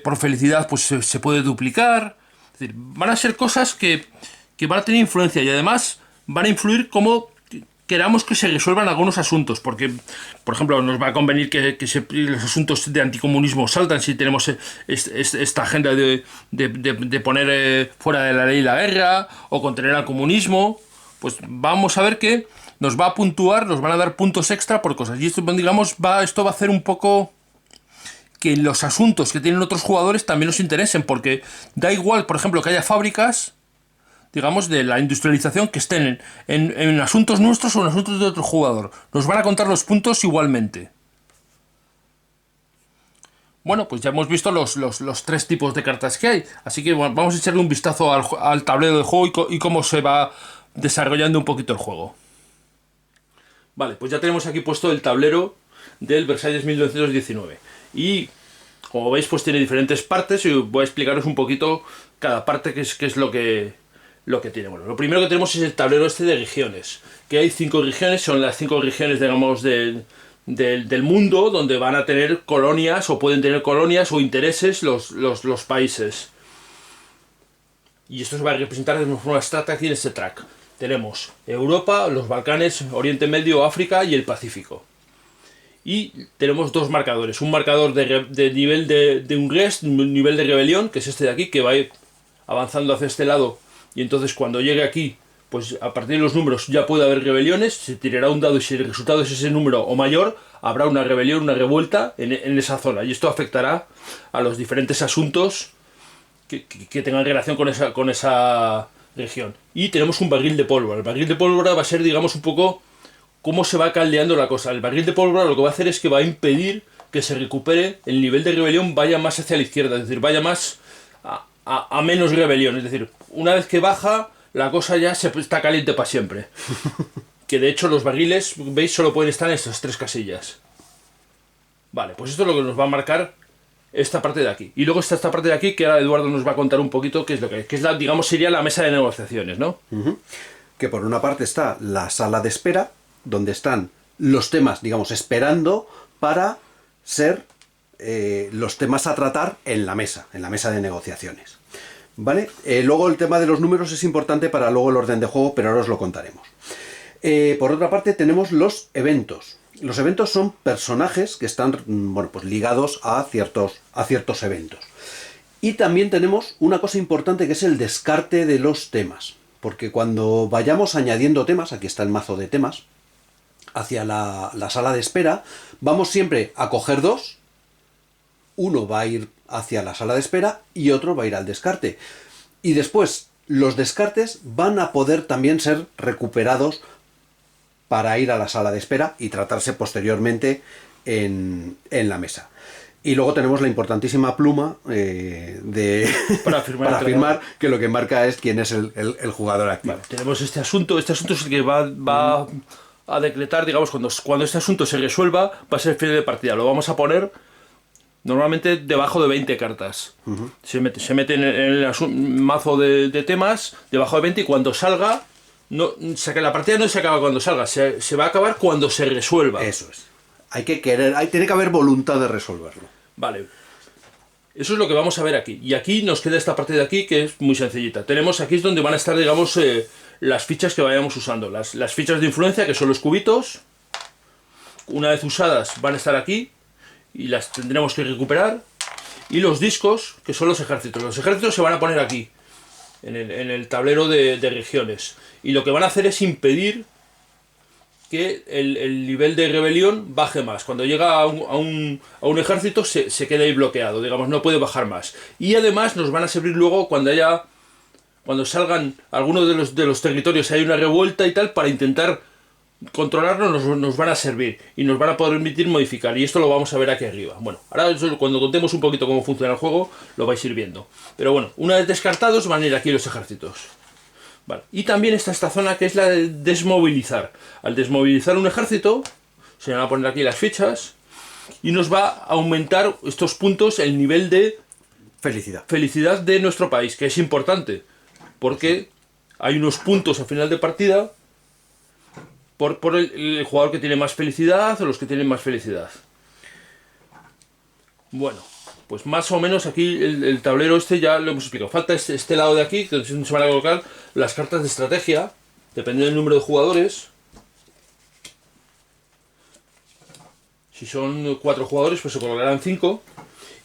A: por felicidad, pues se puede duplicar. Es decir, van a ser cosas que van a tener influencia y además van a influir como queramos que se resuelvan algunos asuntos, porque, por ejemplo, nos va a convenir que los asuntos de anticomunismo saltan si tenemos esta agenda de poner fuera de la ley la guerra o contener al comunismo. Pues vamos a ver que nos va a puntuar, nos van a dar puntos extra por cosas. Y esto, digamos, esto va a hacer un poco que los asuntos que tienen otros jugadores también nos interesen, porque da igual, por ejemplo, que haya fábricas, digamos, de la industrialización que estén en asuntos nuestros o en asuntos de otro jugador. Nos van a contar los puntos igualmente. Bueno, pues ya hemos visto los 3 tipos de cartas que hay. Así que bueno, vamos a echarle un vistazo al tablero de juego y cómo se va desarrollando un poquito el juego. Vale, pues ya tenemos aquí puesto el tablero del Versalles 1919. Y como veis, pues tiene diferentes partes y voy a explicaros un poquito cada parte qué es lo que tiene. Bueno, lo primero que tenemos es el tablero este de regiones, que hay 5 regiones, son las 5 regiones, digamos, del mundo, donde van a tener colonias, o pueden tener colonias o intereses los países. Y esto se va a representar de una forma abstracta aquí en este track. Tenemos Europa, los Balcanes, Oriente Medio, África y el Pacífico. Y tenemos 2 marcadores, un marcador de nivel de unrest, un nivel de rebelión, que es este de aquí, que va a ir avanzando hacia este lado. Y entonces cuando llegue aquí, pues a partir de los números ya puede haber rebeliones, se tirará un dado y si el resultado es ese número o mayor, habrá una rebelión, una revuelta en esa zona. Y esto afectará a los diferentes asuntos que tengan relación con esa región. Y tenemos un barril de pólvora. El barril de pólvora va a ser, digamos, un poco cómo se va caldeando la cosa. El barril de pólvora lo que va a hacer es que va a impedir que se recupere el nivel de rebelión, vaya más hacia la izquierda, es decir, vaya más a menos rebelión. Es decir, una vez que baja, la cosa ya está caliente para siempre. Que de hecho los barriles, veis, solo pueden estar en estas 3 casillas. Vale, pues esto es lo que nos va a marcar esta parte de aquí. Y luego está esta parte de aquí que ahora Eduardo nos va a contar un poquito qué es lo que es la, digamos, sería la mesa de negociaciones, ¿no?
B: Que por una parte está la sala de espera, donde están los temas, digamos, esperando para ser los temas a tratar en la mesa de negociaciones. ¿Vale? Luego el tema de los números es importante para luego el orden de juego, pero ahora os lo contaremos. Por otra parte tenemos los eventos. Los eventos son personajes que están, bueno, pues ligados a ciertos eventos. Y también tenemos una cosa importante que es el descarte de los temas. Porque cuando vayamos añadiendo temas, aquí está el mazo de temas, hacia la sala de espera, vamos siempre a coger 2. Uno va a ir hacia la sala de espera y otro va a ir al descarte. Y después los descartes van a poder también ser recuperados para ir a la sala de espera y tratarse posteriormente en la mesa. Y luego tenemos la importantísima pluma para firmar, que lo que marca es quién es el jugador activo.
A: Vale, tenemos este asunto es el que va a decretar, digamos, cuando este asunto se resuelva, va a ser el final de partida. Lo vamos a poner normalmente debajo de 20 cartas. Se mete en el mazo de temas debajo de 20 y cuando salga, la partida no se acaba cuando salga, se va a acabar cuando se resuelva.
B: Eso es. Tiene que haber voluntad de resolverlo.
A: Vale. Eso es lo que vamos a ver aquí. Y aquí nos queda esta parte de aquí que es muy sencillita. Tenemos aquí es donde van a estar, digamos, las fichas que vayamos usando. Las fichas de influencia, que son los cubitos. Una vez usadas van a estar aquí y las tendremos que recuperar. Y los discos, que son los ejércitos. Los ejércitos se van a poner aquí. en el tablero de regiones. Y lo que van a hacer es impedir que el nivel de rebelión baje más. Cuando llega a un ejército se queda ahí bloqueado, digamos, no puede bajar más. Y además nos van a servir luego cuando salgan algunos de los territorios, hay una revuelta y tal, para intentar controlarlo, nos van a servir y nos van a poder permitir modificar, y esto lo vamos a ver aquí arriba. Bueno, ahora cuando contemos un poquito cómo funciona el juego lo vais a ir viendo, pero bueno, una vez descartados van a ir aquí los ejércitos. Vale. Y también está esta zona que es la de desmovilizar. Al desmovilizar un ejército se van a poner aquí las fichas y nos va a aumentar estos puntos el nivel de felicidad de nuestro país, que es importante porque hay unos puntos al final de partida por el jugador que tiene más felicidad o los que tienen más felicidad. Bueno, pues más o menos aquí el tablero este ya lo hemos explicado. Falta este lado de aquí, que se van a colocar las cartas de estrategia, dependiendo del número de jugadores. Si son 4 jugadores, pues se colocarán 5.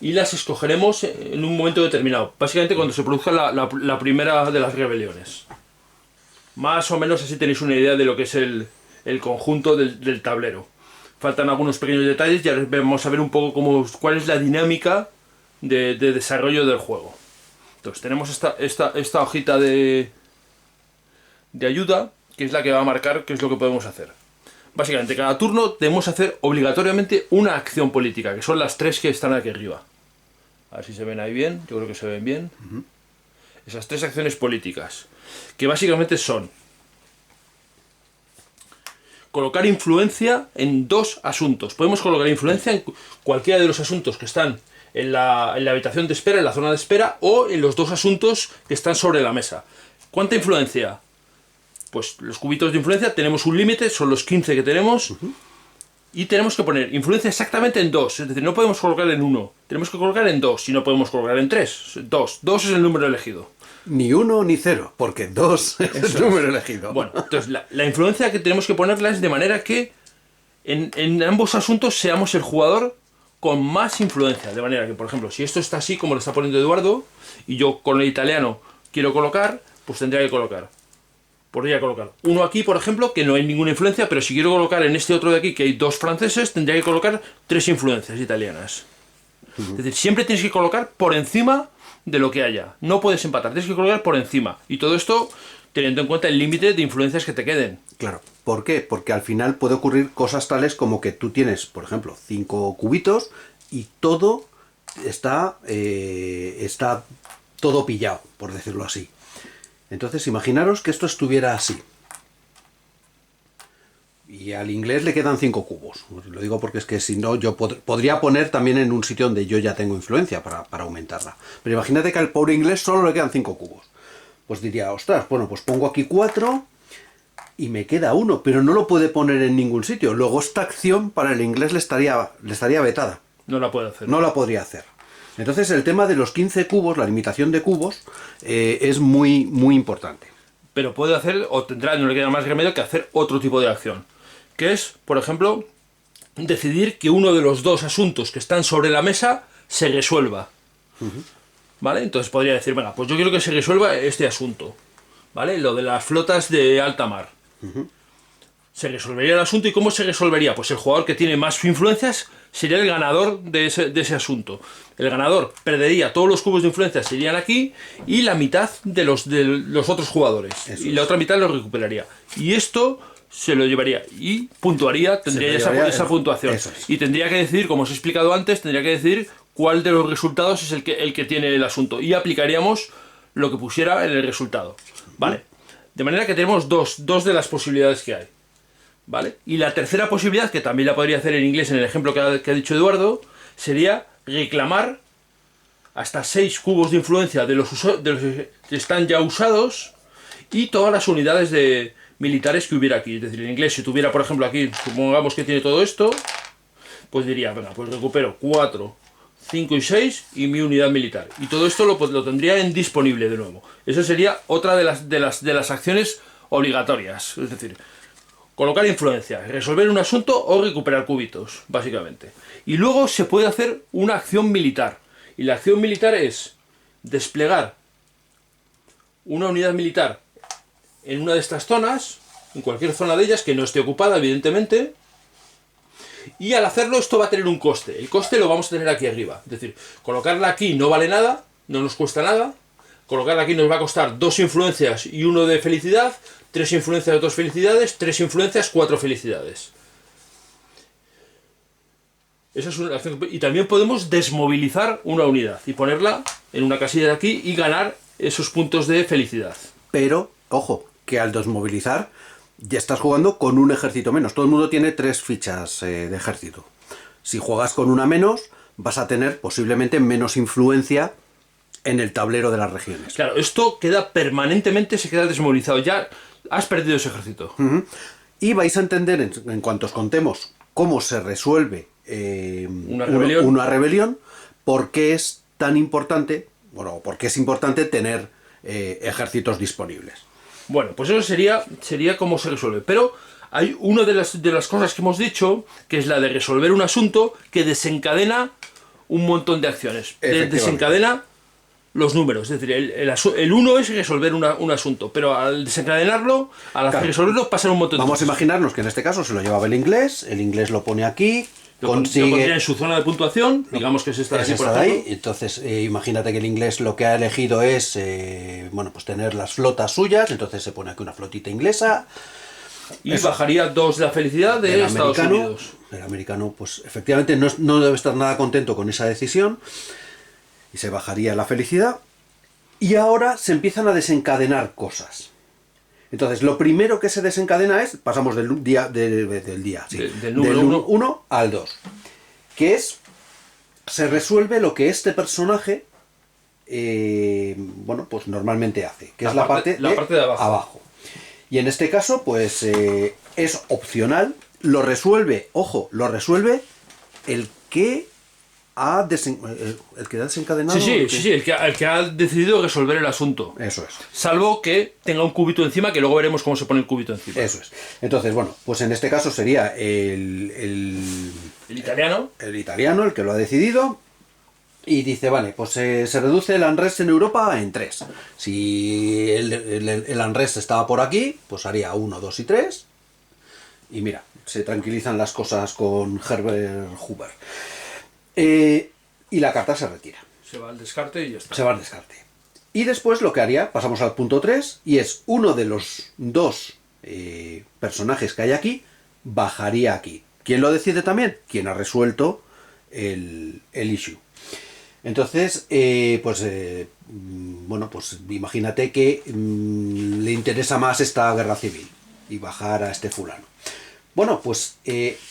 A: Y las escogeremos en un momento determinado. Básicamente cuando se produzca la primera de las rebeliones. Más o menos así tenéis una idea de lo que es el conjunto del tablero. Faltan algunos pequeños detalles y ahora vamos a ver un poco cuál es la dinámica de desarrollo del juego. Entonces tenemos esta hojita de ayuda, que es la que va a marcar qué es lo que podemos hacer. Básicamente cada turno debemos hacer obligatoriamente una acción política, que son las 3 que están aquí arriba. A ver si se ven ahí bien, yo creo que se ven bien. Esas 3 acciones políticas, que básicamente son colocar influencia en 2 asuntos. Podemos colocar influencia en cualquiera de los asuntos que están en la habitación de espera, en la zona de espera, o en los 2 asuntos que están sobre la mesa. ¿Cuánta influencia? Pues los cubitos de influencia tenemos un límite, son los 15 que tenemos, y tenemos que poner influencia exactamente en 2, es decir, no podemos colocar en 1, tenemos que colocar en 2, y no podemos colocar en 3, 2 es el número elegido.
B: Ni 1 ni 0, porque 2 es el número elegido.
A: Bueno, entonces la influencia que tenemos que ponerla es de manera que en ambos asuntos seamos el jugador con más influencia. De manera que, por ejemplo, si esto está así como lo está poniendo Eduardo, y yo con el italiano quiero colocar, pues tendría que colocar. Podría colocar 1 aquí, por ejemplo, que no hay ninguna influencia, pero si quiero colocar en este otro de aquí, que hay 2 franceses, tendría que colocar 3 influencias italianas. Es decir, siempre tienes que colocar por encima de lo que haya. No puedes empatar, tienes que colocar por encima. Y todo esto teniendo en cuenta el límite de influencias que te queden.
B: Claro. ¿Por qué? Porque al final puede ocurrir cosas tales como que tú tienes, por ejemplo, 5 cubitos y todo está todo pillado, por decirlo así. Entonces, imaginaros que esto estuviera así. Y al inglés le quedan 5 cubos. Lo digo porque es que si no, yo podría poner también en un sitio donde yo ya tengo influencia para aumentarla. Pero imagínate que al pobre inglés solo le quedan 5 cubos. Pues diría, ostras, bueno, pues pongo aquí 4 y me queda 1, pero no lo puede poner en ningún sitio. Luego esta acción para el inglés le estaría vetada.
A: No la puede hacer.
B: No la podría hacer. Entonces el tema de los 15 cubos, la limitación de cubos, es muy, muy importante.
A: Pero puede hacer, o tendrá, no le queda más remedio que hacer otro tipo de acción. Que es, por ejemplo, decidir que uno de los 2 asuntos que están sobre la mesa se resuelva. ¿Vale? Entonces podría decir, venga, pues yo quiero que se resuelva este asunto. ¿Vale? Lo de las flotas de alta mar. Se resolvería el asunto. ¿Y cómo se resolvería? Pues el jugador que tiene más influencias sería el ganador de ese asunto. El ganador perdería todos los cubos de influencia, se irían aquí, y la mitad de los otros jugadores.
B: Eso
A: y la otra mitad lo recuperaría. Y esto se lo llevaría y puntuaría, tendría esa puntuación. Y tendría que decidir, como os he explicado antes, tendría que decidir cuál de los resultados es el que tiene el asunto. Y aplicaríamos lo que pusiera en el resultado. ¿Vale? De manera que tenemos dos de las posibilidades que hay. ¿Vale? Y la tercera posibilidad, que también la podría hacer en inglés en el ejemplo que ha dicho Eduardo, sería reclamar hasta 6 cubos de influencia de los que están ya usados y todas las unidades militares que hubiera aquí. Es decir, en inglés, si tuviera, por ejemplo, aquí, supongamos que tiene todo esto, pues diría, venga, pues recupero 4, 5 y 6 y mi unidad militar. Y todo esto lo tendría en disponible de nuevo. Eso sería otra de las acciones obligatorias. Es decir, colocar influencia, resolver un asunto o recuperar cubitos, básicamente. Y luego se puede hacer una acción militar. Y la acción militar es desplegar una unidad militar en una de estas zonas, en cualquier zona de ellas, que no esté ocupada, evidentemente, y al hacerlo esto va a tener un coste. El coste lo vamos a tener aquí arriba. Es decir, colocarla aquí no vale nada, no nos cuesta nada. Colocarla aquí nos va a costar 2 influencias y 1 de felicidad, 3 influencias, 2 felicidades, 3 influencias, 4 felicidades. Esa es una acción. Y también podemos desmovilizar una unidad y ponerla en una casilla de aquí y ganar esos puntos de felicidad.
B: Pero, ojo, que al desmovilizar ya estás jugando con un ejército menos. Todo el mundo tiene 3 fichas de ejército. Si juegas con una menos, vas a tener posiblemente menos influencia en el tablero de las regiones.
A: Claro, esto queda permanentemente, se queda desmovilizado. Ya has perdido ese ejército.
B: Y vais a entender, en cuanto os contemos cómo se resuelve una rebelión, por qué es tan importante, bueno, por qué es importante tener ejércitos disponibles.
A: Bueno, pues eso sería cómo se resuelve. Pero hay una de las cosas que hemos dicho, que es la de resolver un asunto que desencadena un montón de acciones. Desencadena los números. Es decir, el 1 es resolver un asunto, pero al desencadenarlo, resolverlo, pasan un montón de
B: Vamos
A: cosas.
B: a imaginarnos que en este caso se lo llevaba el inglés lo pone aquí,
A: Lo pondría en su zona de puntuación, digamos que es esta de aquí, por ejemplo.
B: Entonces, imagínate que el inglés lo que ha elegido es pues tener las flotas suyas, entonces se pone aquí una flotita inglesa.
A: Y bajaría 2 de la felicidad de Estados Unidos.
B: El americano, pues efectivamente no debe estar nada contento con esa decisión y se bajaría la felicidad. Y ahora se empiezan a desencadenar cosas. Entonces, lo primero que se desencadena es, pasamos del número 1 al 2, que es, se resuelve lo que este personaje, pues normalmente hace, que es la parte de abajo. Y en este caso, pues es opcional, lo resuelve el que ha desencadenado.
A: Sí, el que ha decidido resolver el asunto.
B: Eso es.
A: Salvo que tenga un cubito encima, que luego veremos cómo se pone el cubito encima.
B: Eso es. Entonces, bueno, pues en este caso sería el
A: italiano.
B: El italiano el que lo ha decidido. Y dice, vale, pues se reduce el unrest en Europa en 3. Si el unrest estaba por aquí, pues haría 1, 2 y 3. Y mira, se tranquilizan las cosas con Herbert Hoover. Y la carta se retira.
A: Se va al descarte y ya está.
B: Se va al descarte. Y después lo que haría, pasamos al punto 3, y es uno de los 2 personajes que hay aquí, bajaría aquí. ¿Quién lo decide también? Quien ha resuelto el issue. Entonces, pues imagínate que le interesa más esta guerra civil y bajar a este fulano. Bueno, pues,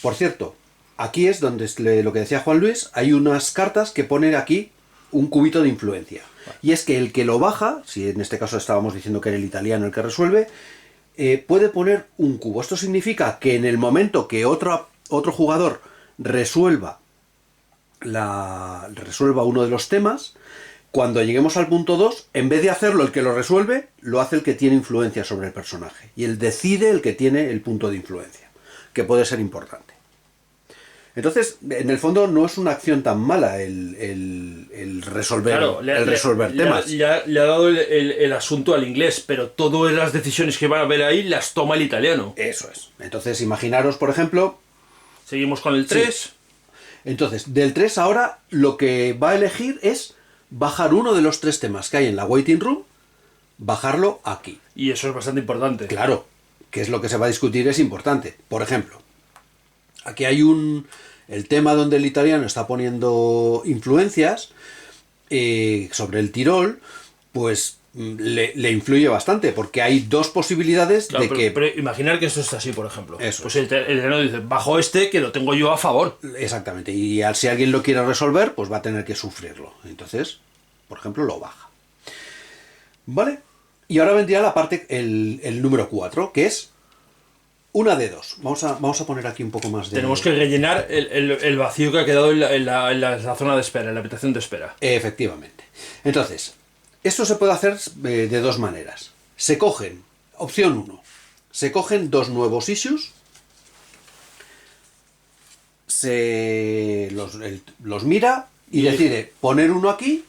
B: por cierto, aquí es donde lo que decía Juan Luis, hay unas cartas que ponen aquí un cubito de influencia. Y es que el que lo baja, si en este caso estábamos diciendo que era el italiano el que resuelve, puede poner un cubo. Esto significa que en el momento que otro jugador resuelva uno de los temas, cuando lleguemos al punto 2, en vez de hacerlo el que lo resuelve, lo hace el que tiene influencia sobre el personaje. Y él decide el que tiene el punto de influencia, que puede ser importante. Entonces, en el fondo no es una acción tan mala el resolver, resolver temas.
A: Le ha dado el asunto al inglés, pero todas las decisiones que van a haber ahí las toma el italiano.
B: Eso es. Entonces, imaginaros, por ejemplo...
A: Seguimos con el 3.
B: Sí. Entonces, del 3 ahora lo que va a elegir es bajar uno de los 3 temas que hay en la waiting room, bajarlo aquí.
A: Y eso es bastante importante.
B: Claro, que es lo que se va a discutir, es importante. Por ejemplo, aquí hay el tema donde el italiano está poniendo influencias sobre el Tirol, pues le influye bastante, porque hay 2 posibilidades
A: claro,
B: de
A: pero imaginar que esto está así, por ejemplo.
B: Eso
A: pues el italiano dice, bajo que lo tengo yo a favor.
B: Exactamente, y si alguien lo quiere resolver, pues va a tener que sufrirlo. Entonces, por ejemplo, lo baja. ¿Vale? Y ahora vendría la parte, el número 4, que es una de 2. Vamos a poner aquí un poco más de...
A: Tenemos que rellenar el vacío que ha quedado en la zona de espera, en la habitación de espera.
B: Efectivamente. Entonces, esto se puede hacer de 2 maneras. Se cogen, opción 1, se cogen 2 nuevos issues, los mira y decide poner uno aquí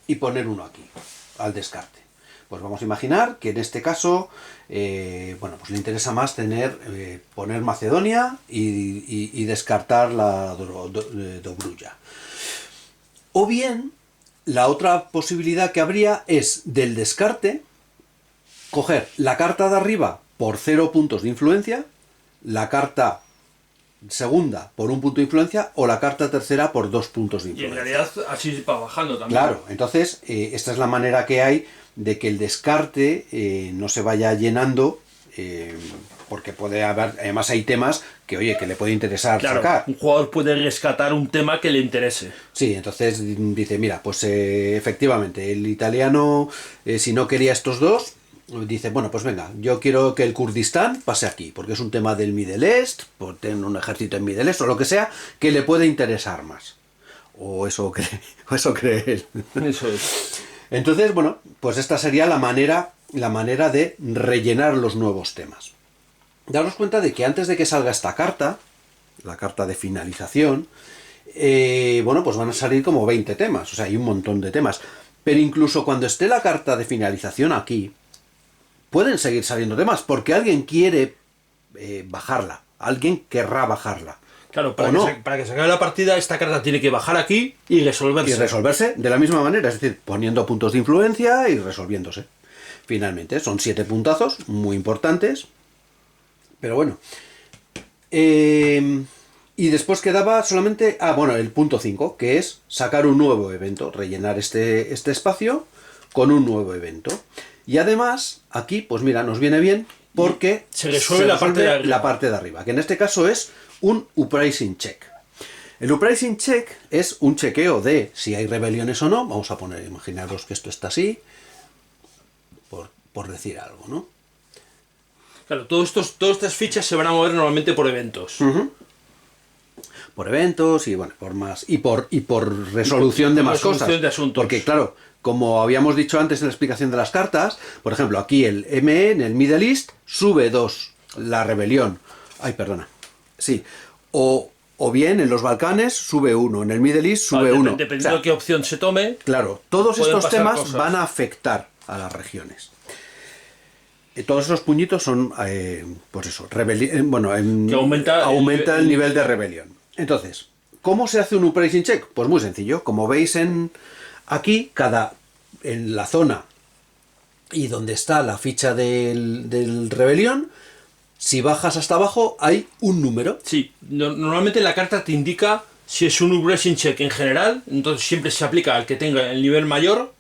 B: y poner uno aquí, al descarte. Pues vamos a imaginar que en este caso, pues le interesa más poner Macedonia y descartar la Dobruja. O bien, la otra posibilidad que habría es del descarte coger la carta de arriba por 0 puntos de influencia, la carta segunda por 1 punto de influencia o la carta tercera por 2 puntos de
A: Y en
B: influencia.
A: realidad así va bajando también.
B: Claro, entonces esta es la manera que hay de que el descarte no se vaya llenando, porque puede haber, además hay temas que, oye, que le puede interesar
A: Claro,
B: sacar.
A: un jugador puede rescatar un tema que le interese.
B: Sí, entonces dice, mira, pues efectivamente, el italiano, si no quería estos dos, dice, bueno, pues venga, yo quiero que el Kurdistán pase aquí, porque es un tema del Middle East, por tener un ejército en Middle East, o lo que sea, que le puede interesar más. O eso cree él.
A: Eso es.
B: Entonces, bueno, pues esta sería la manera de rellenar los nuevos temas. Daros cuenta de que antes de que salga esta carta, la carta de finalización, pues van a salir como 20 temas, o sea, hay un montón de temas. Pero incluso cuando esté la carta de finalización aquí, pueden seguir saliendo temas, porque alguien quiere bajarla, alguien querrá bajarla.
A: Claro, para,
B: ¿O
A: que
B: no?
A: para que se acabe la partida, esta carta tiene que bajar aquí y resolverse.
B: Y resolverse de la misma manera, es decir, poniendo puntos de influencia y resolviéndose. Finalmente, son 7 puntazos muy importantes. Pero bueno. Y después quedaba solamente... el punto 5, que es sacar un nuevo evento, rellenar este espacio con un nuevo evento. Y además, aquí, pues mira, nos viene bien porque
A: se resuelve la parte de arriba,
B: que en este caso es un uprising check. El uprising check es un chequeo de si hay rebeliones o no. Vamos a poner, imaginaros que esto está así, por decir algo, ¿no?
A: Claro, todas estas fichas se van a mover normalmente por eventos.
B: Por eventos y bueno, por resolución de más cosas.
A: De asuntos.
B: Porque claro, como habíamos dicho antes en la explicación de las cartas, por ejemplo, aquí el ME en el Middle East sube 2 la rebelión. Ay, perdona. Sí. O bien en los Balcanes sube 1, en el Middle East sube 1.
A: Dependiendo de qué opción se tome.
B: Claro, todos estos temas
A: cosas.
B: van a afectar a las regiones. Todos esos puñitos son, pues eso, que aumenta el nivel de rebelión. Entonces, ¿cómo se hace un uprising check? Pues muy sencillo. Como veis aquí, en la zona y donde está la ficha del rebelión, si bajas hasta abajo hay un número.
A: Sí, normalmente la carta te indica si es un uprising check en general, entonces siempre se aplica al que tenga el nivel mayor.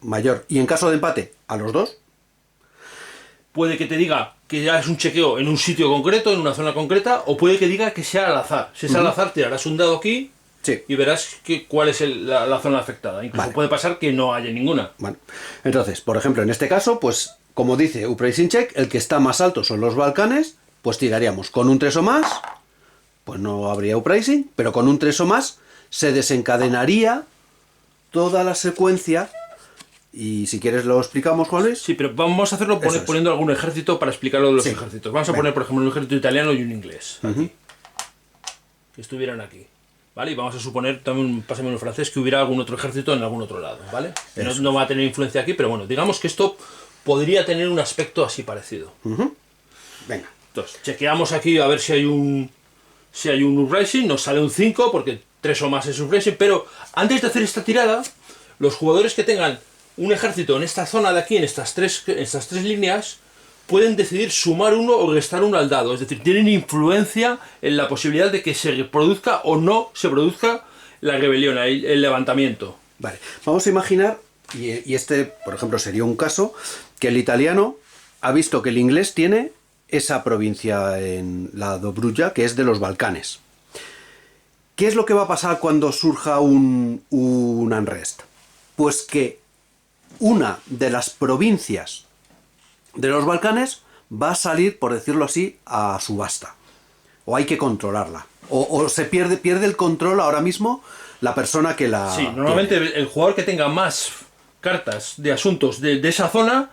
B: Y en caso de empate, a los dos.
A: Puede que te diga que ya es un chequeo en un sitio concreto, en una zona concreta, o puede que diga que sea al azar. Si es al azar, tirarás un dado aquí y verás cuál es la zona afectada. Incluso puede pasar que no haya ninguna.
B: Bueno, entonces, por ejemplo, en este caso, pues como dice uprising check, el que está más alto son los Balcanes, pues tiraríamos con un 3 o más, pues no habría uprising, pero con un 3 o más se desencadenaría toda la secuencia. Y si quieres lo explicamos, Juan Luis.
A: Sí, pero vamos a hacerlo poniendo algún ejército para explicar lo de los ejércitos. Vamos a poner, por ejemplo, un ejército italiano y un inglés. Aquí. Que estuvieran aquí. ¿Vale? Y vamos a suponer también, pásame un francés, que hubiera algún otro ejército en algún otro lado. ¿Vale? No va a tener influencia aquí, pero bueno, digamos que esto podría tener un aspecto así parecido.
B: Venga.
A: Entonces, chequeamos aquí a ver si hay un uprising. Nos sale un 5, porque 3 o más es uprising. Pero antes de hacer esta tirada, los jugadores que tengan un ejército en esta zona de aquí, en estas tres líneas, pueden decidir sumar 1 o restar 1 al dado. Es decir, tienen influencia en la posibilidad de que se produzca o no se produzca la rebelión, el levantamiento.
B: Vale, vamos a imaginar, y este, por ejemplo, sería un caso, que el italiano ha visto que el inglés tiene esa provincia en la Dobruja, que es de los Balcanes. ¿Qué es lo que va a pasar cuando surja un unrest? Pues que una de las provincias de los Balcanes va a salir, por decirlo así, a subasta. O hay que controlarla. O se pierde el control ahora mismo la persona que la...
A: Sí, normalmente el jugador que tenga más cartas de asuntos de esa zona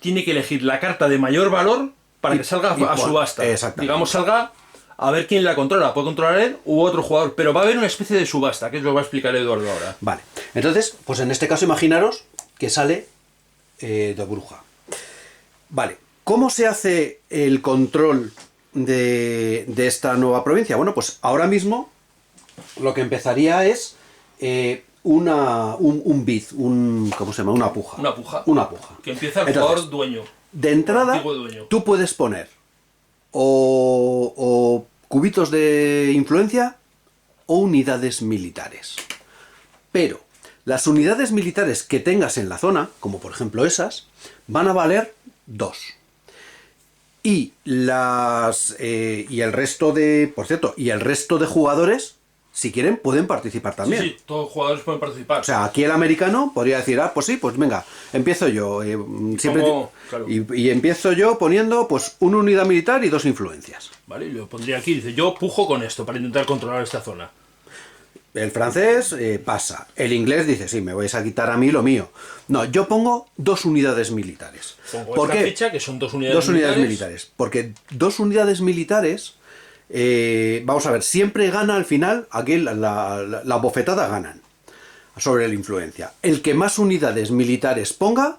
A: tiene que elegir la carta de mayor valor para que salga a subasta. Digamos, salga a ver quién la controla. Puede controlar él u otro jugador, pero va a haber una especie de subasta, que es lo que va a explicar Eduardo ahora.
B: Vale, entonces, pues en este caso imaginaros que sale Dobruja. Vale, ¿cómo se hace el control de esta nueva provincia? Bueno, pues ahora mismo lo que empezaría es un bid, ¿cómo se llama? Una puja.
A: Una puja.
B: Una puja.
A: Que empieza el
B: Entonces,
A: jugador dueño.
B: De entrada,
A: Antiguo dueño.
B: tú puedes poner o cubitos de influencia o unidades militares. Pero las unidades militares que tengas en la zona, como por ejemplo esas, van a valer 2. Y y el resto de, por cierto, y el resto de jugadores, si quieren, pueden participar también.
A: Sí, todos los jugadores pueden participar.
B: O sea, aquí el americano podría decir, pues sí, pues venga, empiezo yo. Siempre
A: Claro.
B: y empiezo yo poniendo pues una unidad militar y 2 influencias.
A: Vale, y lo pondría aquí. Dice, yo pujo con esto para intentar controlar esta zona.
B: El francés pasa. El inglés dice, sí, me vais a quitar a mí lo mío. No, yo pongo 2 unidades militares.
A: Pongo
B: ¿Por
A: esta
B: qué?
A: ficha, que son 2 unidades
B: 2 unidades militares. Porque 2 unidades militares, vamos a ver, siempre gana al final, aquí la bofetada ganan sobre la influencia. El que más unidades militares ponga,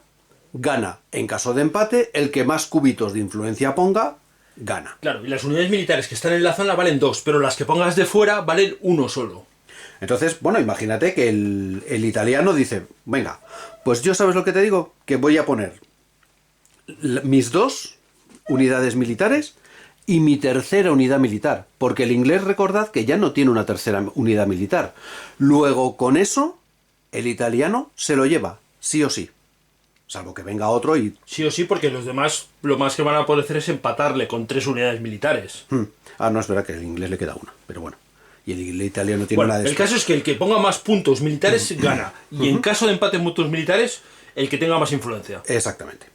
B: gana. En caso de empate, el que más cubitos de influencia ponga, gana.
A: Claro, y las unidades militares que están en la zona valen 2, pero las que pongas de fuera valen 1 solo.
B: Entonces, bueno, imagínate que el italiano dice, venga, pues yo sabes lo que te digo, que voy a poner mis 2 unidades militares y mi tercera unidad militar, porque el inglés, recordad que ya no tiene una tercera unidad militar. Luego, con eso, el italiano se lo lleva, sí o sí, salvo que venga otro y...
A: Sí o sí, porque los demás lo más que van a poder hacer es empatarle con 3 unidades militares.
B: no, es verdad que el inglés le queda una, pero bueno. Y el italiano tiene
A: Bueno,
B: una de
A: el caso es que el que ponga más puntos militares gana. Y en caso de empate en puntos militares, el que tenga más influencia.
B: Exactamente.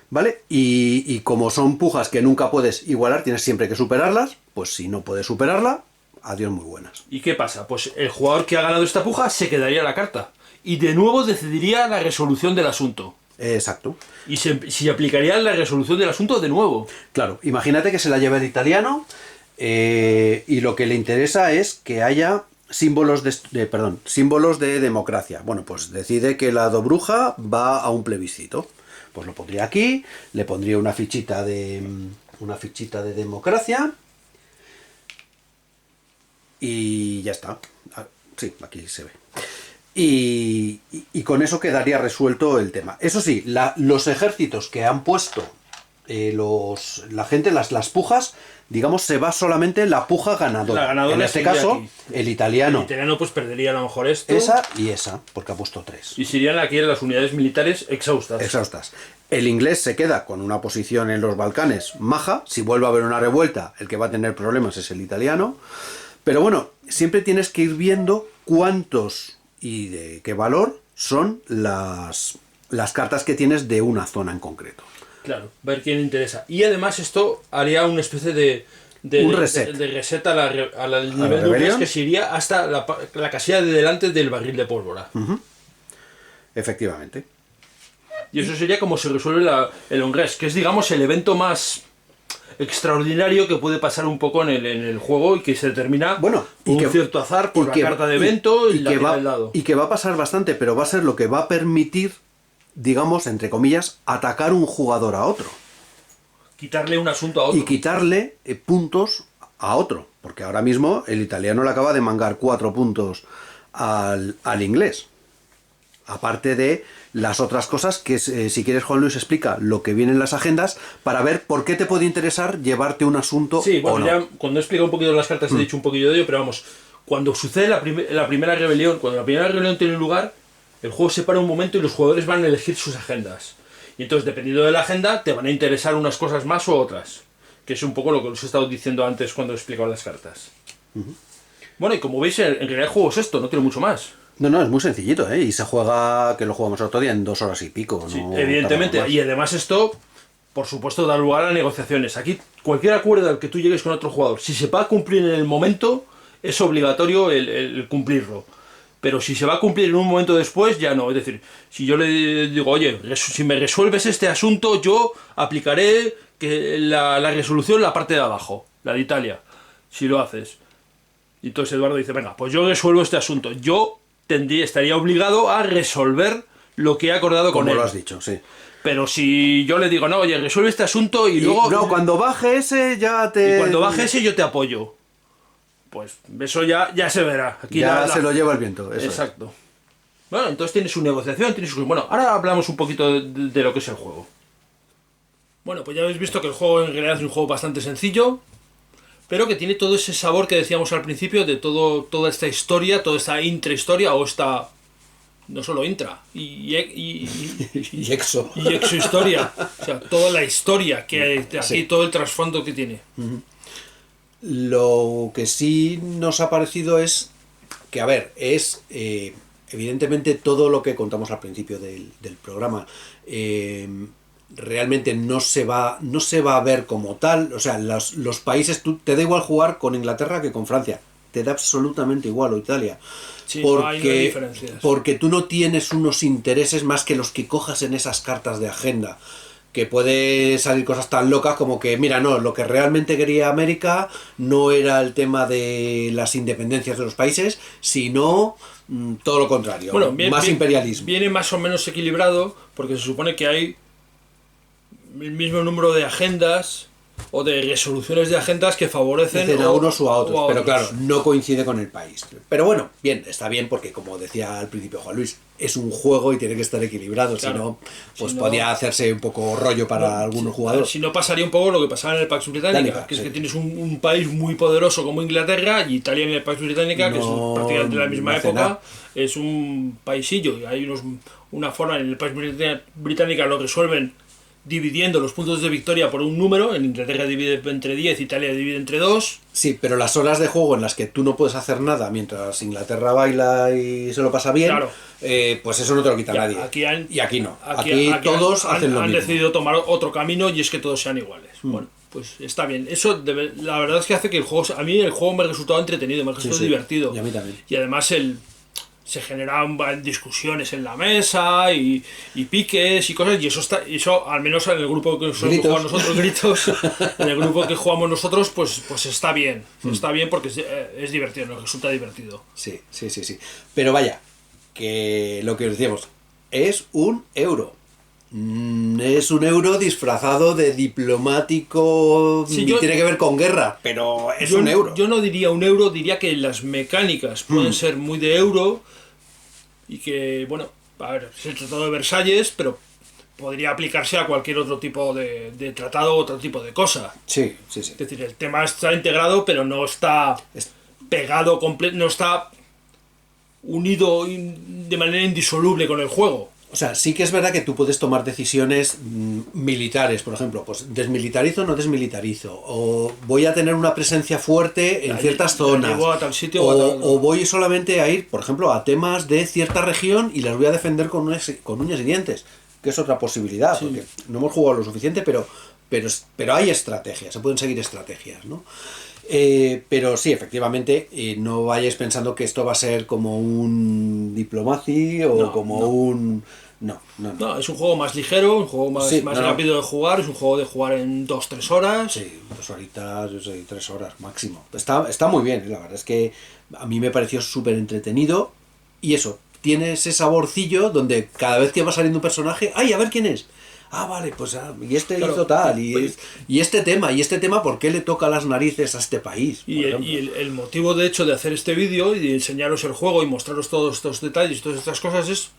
B: ¿Vale? Y como son pujas que nunca puedes igualar, tienes siempre que superarlas, pues si no puedes superarla, adiós muy buenas.
A: ¿Y qué pasa? Pues el jugador que ha ganado esta puja se quedaría la carta. Y de nuevo decidiría la resolución del asunto.
B: Exacto.
A: Y se aplicaría la resolución del asunto de nuevo.
B: Claro, imagínate que se la lleva el italiano y lo que le interesa es que haya símbolos símbolos de democracia. Bueno, pues decide que la Dobruja va a un plebiscito. Pues lo pondría aquí, le pondría una fichita de democracia y ya está. Sí, aquí se ve. Y con eso quedaría resuelto el tema. Eso sí, los ejércitos que han puesto la gente, las pujas, digamos, se va solamente la puja ganadora.
A: La ganadora
B: en este
A: sería
B: caso,
A: aquí.
B: el italiano.
A: El italiano pues perdería a lo mejor esto.
B: Esa y esa, porque ha puesto 3.
A: Y serían aquí las unidades militares exhaustas.
B: Exhaustas. El inglés se queda con una posición en los Balcanes maja. Si vuelve a haber una revuelta, el que va a tener problemas es el italiano. Pero bueno, siempre tienes que ir viendo cuántos y de qué valor son las cartas que tienes de una zona en concreto.
A: Claro, ver quién le interesa. Y además esto haría una especie de
B: un reset.
A: De reset al nivel de Unres, que se iría hasta la casilla de delante del barril de pólvora.
B: Efectivamente.
A: Y eso sería como se resuelve el Unres, que es, digamos, el evento más extraordinario que puede pasar un poco en el juego y que se determina por un cierto azar, por la carta de evento y la que va del lado.
B: Y que va a pasar bastante, pero va a ser lo que va a permitir, digamos, entre comillas, atacar un jugador a otro.
A: Quitarle un asunto a otro.
B: Y quitarle puntos a otro. Porque ahora mismo el italiano le acaba de mangar 4 puntos al inglés. Aparte de las otras cosas que, si quieres, Juan Luis, explica lo que viene en las agendas para ver por qué te puede interesar llevarte un asunto.
A: Sí, bueno,
B: o no.
A: ya cuando he explicado un poquito las cartas he dicho un poquillo de ello, pero vamos, cuando sucede la primera rebelión, cuando la primera rebelión tiene lugar, el juego se para un momento y los jugadores van a elegir sus agendas. Y entonces, dependiendo de la agenda, te van a interesar unas cosas más o otras. Que es un poco lo que os he estado diciendo antes cuando he explicado las cartas. Bueno, y como veis, en realidad el juego es esto, no tiene mucho más.
B: No, es muy sencillito, ¿eh? Y se juega, que lo jugamos otro día, en 2 horas y pico.
A: Sí,
B: no
A: evidentemente. Y además esto, por supuesto, da lugar a negociaciones. Aquí, cualquier acuerdo al que tú llegues con otro jugador, si se va a cumplir en el momento, es obligatorio el cumplirlo. Pero si se va a cumplir en un momento después, ya no. Es decir, si yo le digo, oye, si me resuelves este asunto, yo aplicaré la resolución en la parte de abajo, la de Italia, si lo haces. Y entonces Eduardo dice, venga, pues yo resuelvo este asunto. Yo estaría obligado a resolver lo que he acordado con
B: Como
A: él.
B: lo has dicho, sí.
A: Pero si yo le digo, no, oye, resuelve este asunto y luego...
B: No, cuando baje ese ya te...
A: Y cuando baje ese yo te apoyo. Pues eso ya se verá. Aquí
B: ya se lo lleva el viento. Eso
A: exacto. Bueno, entonces tiene su negociación, tiene su... Bueno, ahora hablamos un poquito de lo que es el juego. Bueno, pues ya habéis visto que el juego en realidad es un juego bastante sencillo, pero que tiene todo ese sabor que decíamos al principio de toda esta historia, toda esta intrahistoria o esta... No solo intra, y
B: exo.
A: Y exo historia. O sea, toda la historia que hay aquí,
B: Sí.
A: todo el trasfondo que tiene.
B: Lo que sí nos ha parecido es que, a ver, es evidentemente todo lo que contamos al principio del programa. Realmente no se va a ver como tal. O sea, los países, te da igual jugar con Inglaterra que con Francia. Te da absolutamente igual, o Italia.
A: Sí, no hay diferencias.
B: Porque tú no tienes unos intereses más que los que cojas en esas cartas de agenda. Que puede salir cosas tan locas como que, mira, no, lo que realmente quería América no era el tema de las independencias de los países, sino todo lo contrario,
A: Bueno,
B: más imperialismo.
A: Viene más o menos equilibrado porque se supone que hay el mismo número de agendas o de resoluciones de agendas que favorecen
B: a unos o a otros, pero
A: otros.
B: claro, no coincide con el país. Pero bueno, bien, está bien porque, como decía al principio Juan Luis, es un juego y tiene que estar equilibrado,
A: Claro.
B: si no, pues
A: Si no-
B: podía hacerse un poco rollo para algunos jugadores.
A: Si no, pasaría un poco lo que pasaba en el Pax Británica,
B: Británica,
A: que es
B: sí.
A: que tienes un país muy poderoso como Inglaterra y Italia en el Pax Británica, que es
B: No,
A: prácticamente la misma
B: no hace
A: época,
B: nada.
A: es un paisillo y hay una forma en el Pax Británica lo resuelven dividiendo los puntos de victoria por un número. En Inglaterra divide entre 10, Italia divide entre 2.
B: Sí, pero las horas de juego en las que tú no puedes hacer nada mientras Inglaterra baila y se lo pasa bien,
A: Claro.
B: Pues eso no te lo quita nadie. Y aquí no. Aquí todos hacen lo
A: han
B: mismo.
A: decidido tomar otro camino y es que todos sean iguales. Bueno, pues está bien. Eso la verdad es que hace que el juego, a mí el juego me ha resultado entretenido, me ha resultado
B: sí.
A: divertido.
B: Y a mí también.
A: Y además se generan discusiones en la mesa y piques y cosas, y eso al menos en el grupo que jugamos nosotros, gritos, en el grupo que jugamos nosotros, pues está bien. Está bien porque es divertido, nos resulta divertido.
B: Sí. Pero vaya, que lo que os decíamos, es un euro. Es un euro disfrazado de diplomático,
A: Sí,
B: y tiene que ver con guerra, pero es un euro.
A: Yo no diría un euro, diría que las mecánicas pueden ser muy de euro y que, bueno, a ver, es el Tratado de Versalles, pero podría aplicarse a cualquier otro tipo de tratado o otro tipo de cosa.
B: Sí.
A: Es decir, el tema está integrado, pero no está pegado completo, no está unido de manera indisoluble con el juego.
B: O sea, sí que es verdad que tú puedes tomar decisiones militares, por ejemplo, pues desmilitarizo o no desmilitarizo, o voy a tener una presencia fuerte en ciertas zonas,
A: llevo a tal sitio o a tal-
B: o voy solamente a ir, por ejemplo, a temas de cierta región y las voy a defender con uñas y dientes, que es otra posibilidad, porque no hemos jugado lo suficiente, pero hay estrategias, se pueden seguir estrategias, ¿no? Pero sí, efectivamente, no vayáis pensando que esto va a ser como un Diplomacy o
A: No,
B: como
A: no.
B: un... No.
A: No, es un juego más ligero, un juego más,
B: Sí,
A: más
B: no.
A: rápido de jugar, es un juego de jugar en 2-3 horas.
B: Sí, 2 horitas, 3 horas máximo. Está muy bien, la verdad es que a mí me pareció súper entretenido y eso, tiene ese saborcillo donde cada vez que va saliendo un personaje, ¡ay, a ver quién es! Ah, vale, pues y este
A: Claro,
B: hizo tal,
A: pues-
B: y este tema, ¿por qué le toca las narices a este país?
A: Y,
B: por
A: el,
B: ejemplo?
A: y el motivo de hecho de hacer este vídeo y de enseñaros el juego y mostraros todos estos detalles, todas estas cosas es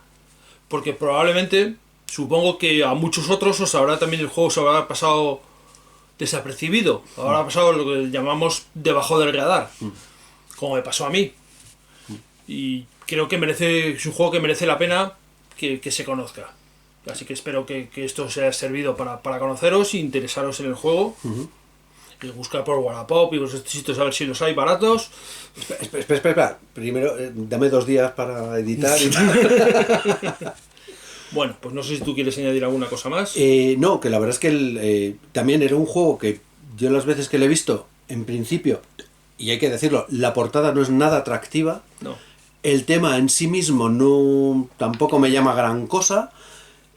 A: porque probablemente, supongo que a muchos otros os habrá también el juego se habrá pasado desapercibido, habrá pasado lo que llamamos debajo del radar, como me pasó a mí. Y creo que es un juego que merece la pena que se conozca. Así que espero que esto os haya servido para conoceros e interesaros en el juego. Y buscar por Wallapop y los sitios a ver si los hay baratos.
B: Espera. Primero, dame 2 días para editar y
A: Bueno, pues no sé si tú quieres añadir alguna cosa más.
B: No, que la verdad es que también era un juego que yo las veces que lo he visto, en principio, y hay que decirlo, la portada no es nada atractiva.
A: No.
B: El tema en sí mismo no tampoco me llama gran cosa.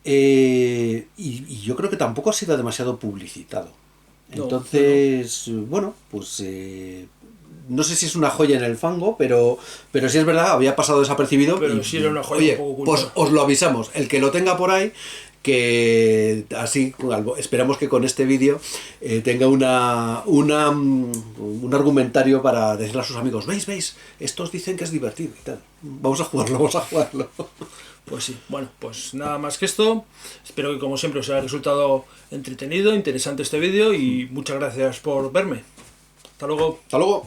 B: Y yo creo que tampoco ha sido demasiado publicitado.
A: No,
B: Entonces, bueno, pues no sé si es una joya en el fango, pero sí es verdad, había pasado desapercibido.
A: Pero
B: y,
A: sí era una joya
B: oye,
A: un poco oculta.
B: pues os lo avisamos, el que lo tenga por ahí, que así, esperamos que con este vídeo tenga un argumentario para decirle a sus amigos, veis, estos dicen que es divertido y tal. Vamos a jugarlo.
A: Pues sí, bueno, pues nada más que esto. Espero que como siempre os haya resultado entretenido, interesante este vídeo y muchas gracias por verme. Hasta luego.
B: Hasta luego.